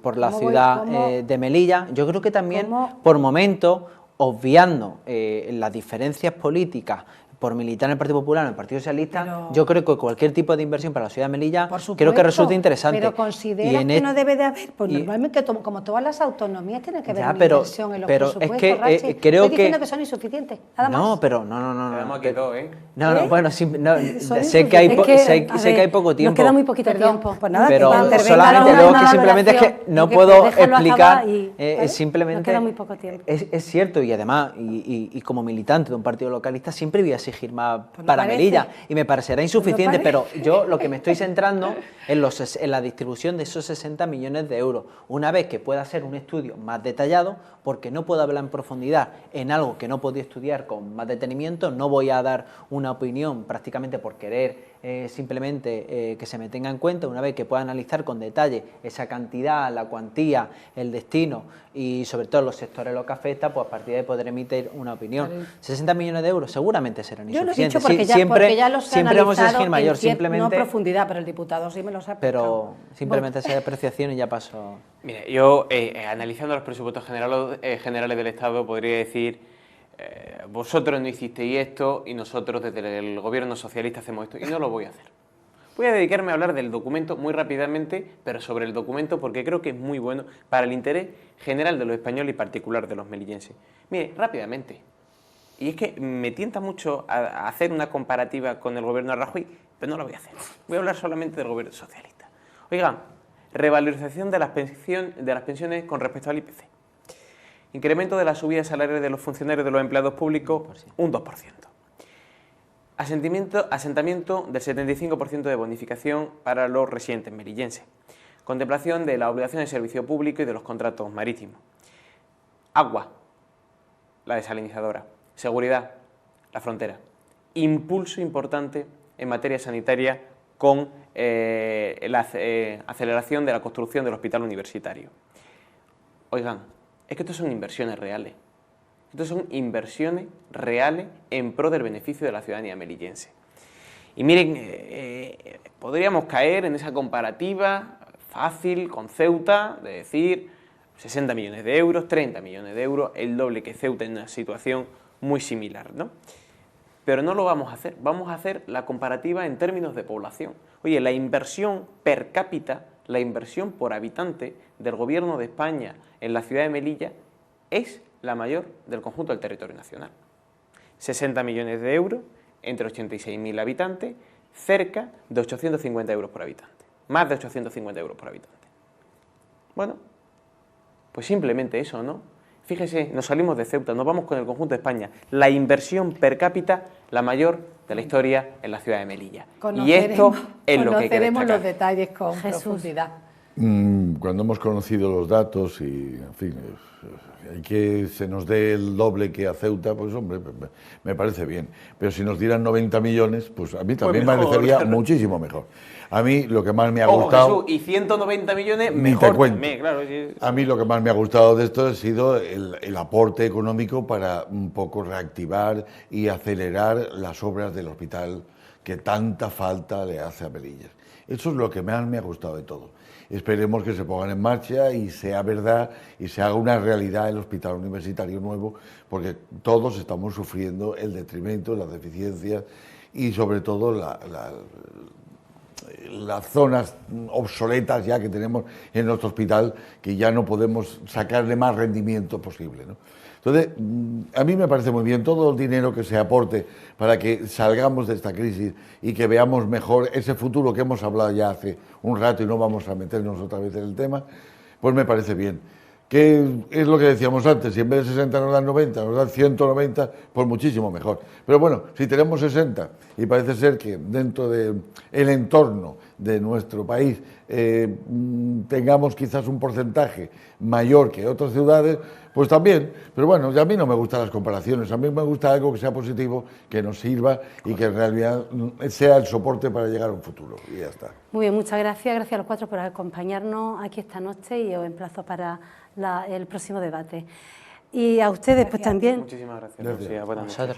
[SPEAKER 5] por la ciudad de Melilla. Yo creo que también, por momentos, obviando las diferencias políticas por militar en el Partido Popular, en el Partido Socialista, yo creo que cualquier tipo de inversión para la ciudad de Melilla creo que resulta interesante.
[SPEAKER 4] Pero consideras que no debe de haber, pues normalmente como todas las autonomías tienen que haber una inversión en los presupuestos,
[SPEAKER 5] es que creo
[SPEAKER 4] estoy diciendo que son insuficientes, nada más.
[SPEAKER 5] No, pero no. Bueno, sé que hay poco tiempo.
[SPEAKER 4] Nos queda muy poquito tiempo. Pues nada,
[SPEAKER 5] pero solamente luego que simplemente es que no puedo explicar, simplemente
[SPEAKER 4] nos queda muy poco tiempo.
[SPEAKER 5] Es cierto, y además, y como militante de un partido localista, siempre voy a exigir más para Melilla, y me parecerá insuficiente, pero yo lo que me estoy centrando en la distribución de esos 60 millones de euros. Una vez que pueda hacer un estudio más detallado, porque no puedo hablar en profundidad en algo que no he podido estudiar con más detenimiento, no voy a dar una opinión prácticamente por querer simplemente que se me tenga en cuenta. Una vez que pueda analizar con detalle esa cantidad, la cuantía, el destino y sobre todo los sectores a los que afecta, pues a partir de ahí podré emitir una opinión. 60 millones de euros seguramente serán insuficientes.
[SPEAKER 4] Yo lo he dicho porque ya los he
[SPEAKER 5] vamos a exigir mayor, simplemente,
[SPEAKER 4] no profundidad, pero el diputado sí me lo sabe.
[SPEAKER 5] Pero simplemente esa apreciación y ya paso.
[SPEAKER 6] Mire, yo analizando los presupuestos generales del Estado podría decir, vosotros no hicisteis esto y nosotros desde el gobierno socialista hacemos esto, y no lo voy a hacer. Voy a dedicarme a hablar del documento muy rápidamente, pero sobre el documento porque creo que es muy bueno para el interés general de los españoles y particular de los melillenses. Mire, rápidamente, y es que me tienta mucho a hacer una comparativa con el gobierno de Rajoy, pero no lo voy a hacer. Voy a hablar solamente del gobierno socialista. Oigan, revalorización de las pensiones con respecto al IPC. Incremento de la subida salarial de los funcionarios de los empleados públicos, un 2%. Asentamiento del 75% de bonificación para los residentes melillenses. Contemplación de la obligación de servicio público y de los contratos marítimos. Agua, la desalinizadora. Seguridad, la frontera. Impulso importante en materia sanitaria con la aceleración de la construcción del hospital universitario. Oigan, es que estos son inversiones reales. Estos son inversiones reales en pro del beneficio de la ciudadanía melillense. Y miren, podríamos caer en esa comparativa fácil con Ceuta, de decir 60 millones de euros, 30 millones de euros, el doble que Ceuta en una situación muy similar, ¿no? Pero no lo vamos a hacer, vamos a hacer la comparativa en términos de población. Oye, la inversión per cápita, la inversión por habitante del Gobierno de España en la ciudad de Melilla es la mayor del conjunto del territorio nacional. 60 millones de euros entre 86.000 habitantes, cerca de 850 euros por habitante. Más de 850 euros por habitante. Bueno, pues simplemente eso, ¿no? Fíjese, nos salimos de Ceuta, nos vamos con el conjunto de España. La inversión per cápita, la mayor de la historia en la ciudad de Melilla. Y esto es lo que hay que destacar.
[SPEAKER 4] Conoceremos los detalles con profundidad.
[SPEAKER 7] Cuando hemos conocido los datos y, en fin, que se nos dé el doble que a Ceuta, pues hombre, me parece bien. Pero si nos dieran 90 millones, pues a mí también me parecería muchísimo mejor. A mí lo que más me ha gustado...
[SPEAKER 6] Jesús, y 190 millones, mejor también, claro.
[SPEAKER 7] A mí lo que más me ha gustado de esto ha sido el aporte económico para un poco reactivar y acelerar las obras del hospital que tanta falta le hace a Melilla. Eso es lo que más me ha gustado de todo. Esperemos que se pongan en marcha y sea verdad y se haga una realidad el hospital universitario nuevo, porque todos estamos sufriendo el detrimento, las deficiencias y sobre todo las zonas obsoletas ya que tenemos en nuestro hospital, que ya no podemos sacarle más rendimiento posible, ¿no? Entonces, a mí me parece muy bien todo el dinero que se aporte para que salgamos de esta crisis y que veamos mejor ese futuro que hemos hablado ya hace un rato y no vamos a meternos otra vez en el tema, pues me parece bien. que es lo que decíamos antes, si en vez de 60 nos dan 90, nos dan 190, pues muchísimo mejor. Pero bueno, si tenemos 60 y parece ser que dentro del entorno de nuestro país tengamos quizás un porcentaje mayor que otras ciudades, pues también, pero bueno, a mí no me gustan las comparaciones, a mí me gusta algo que sea positivo, que nos sirva y que en realidad sea el soporte para llegar a un futuro, y ya está.
[SPEAKER 1] Muy bien, muchas gracias, gracias a los cuatro por acompañarnos aquí esta noche y os emplazo para el próximo debate. Y a ustedes
[SPEAKER 6] Gracias.
[SPEAKER 1] Pues también...
[SPEAKER 6] Muchísimas gracias. Buenas noches.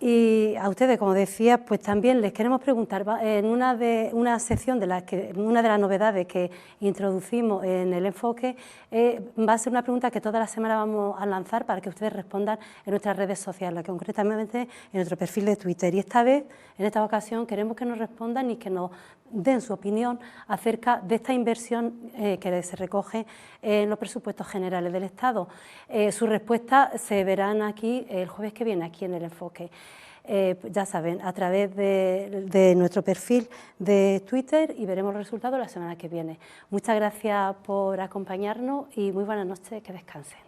[SPEAKER 1] Y a ustedes, como decía, pues también les queremos preguntar, en una sección una de las novedades que introducimos en el enfoque, va a ser una pregunta que toda la semana vamos a lanzar para que ustedes respondan en nuestras redes sociales, concretamente en nuestro perfil de Twitter. Y esta vez, en esta ocasión, queremos que nos respondan y que nos den su opinión acerca de esta inversión que se recoge en los presupuestos generales del Estado. Sus respuestas se verán aquí el jueves que viene, aquí en el enfoque. Ya saben, a través de nuestro perfil de Twitter, y veremos los resultados la semana que viene. Muchas gracias por acompañarnos y muy buenas noches, que descansen.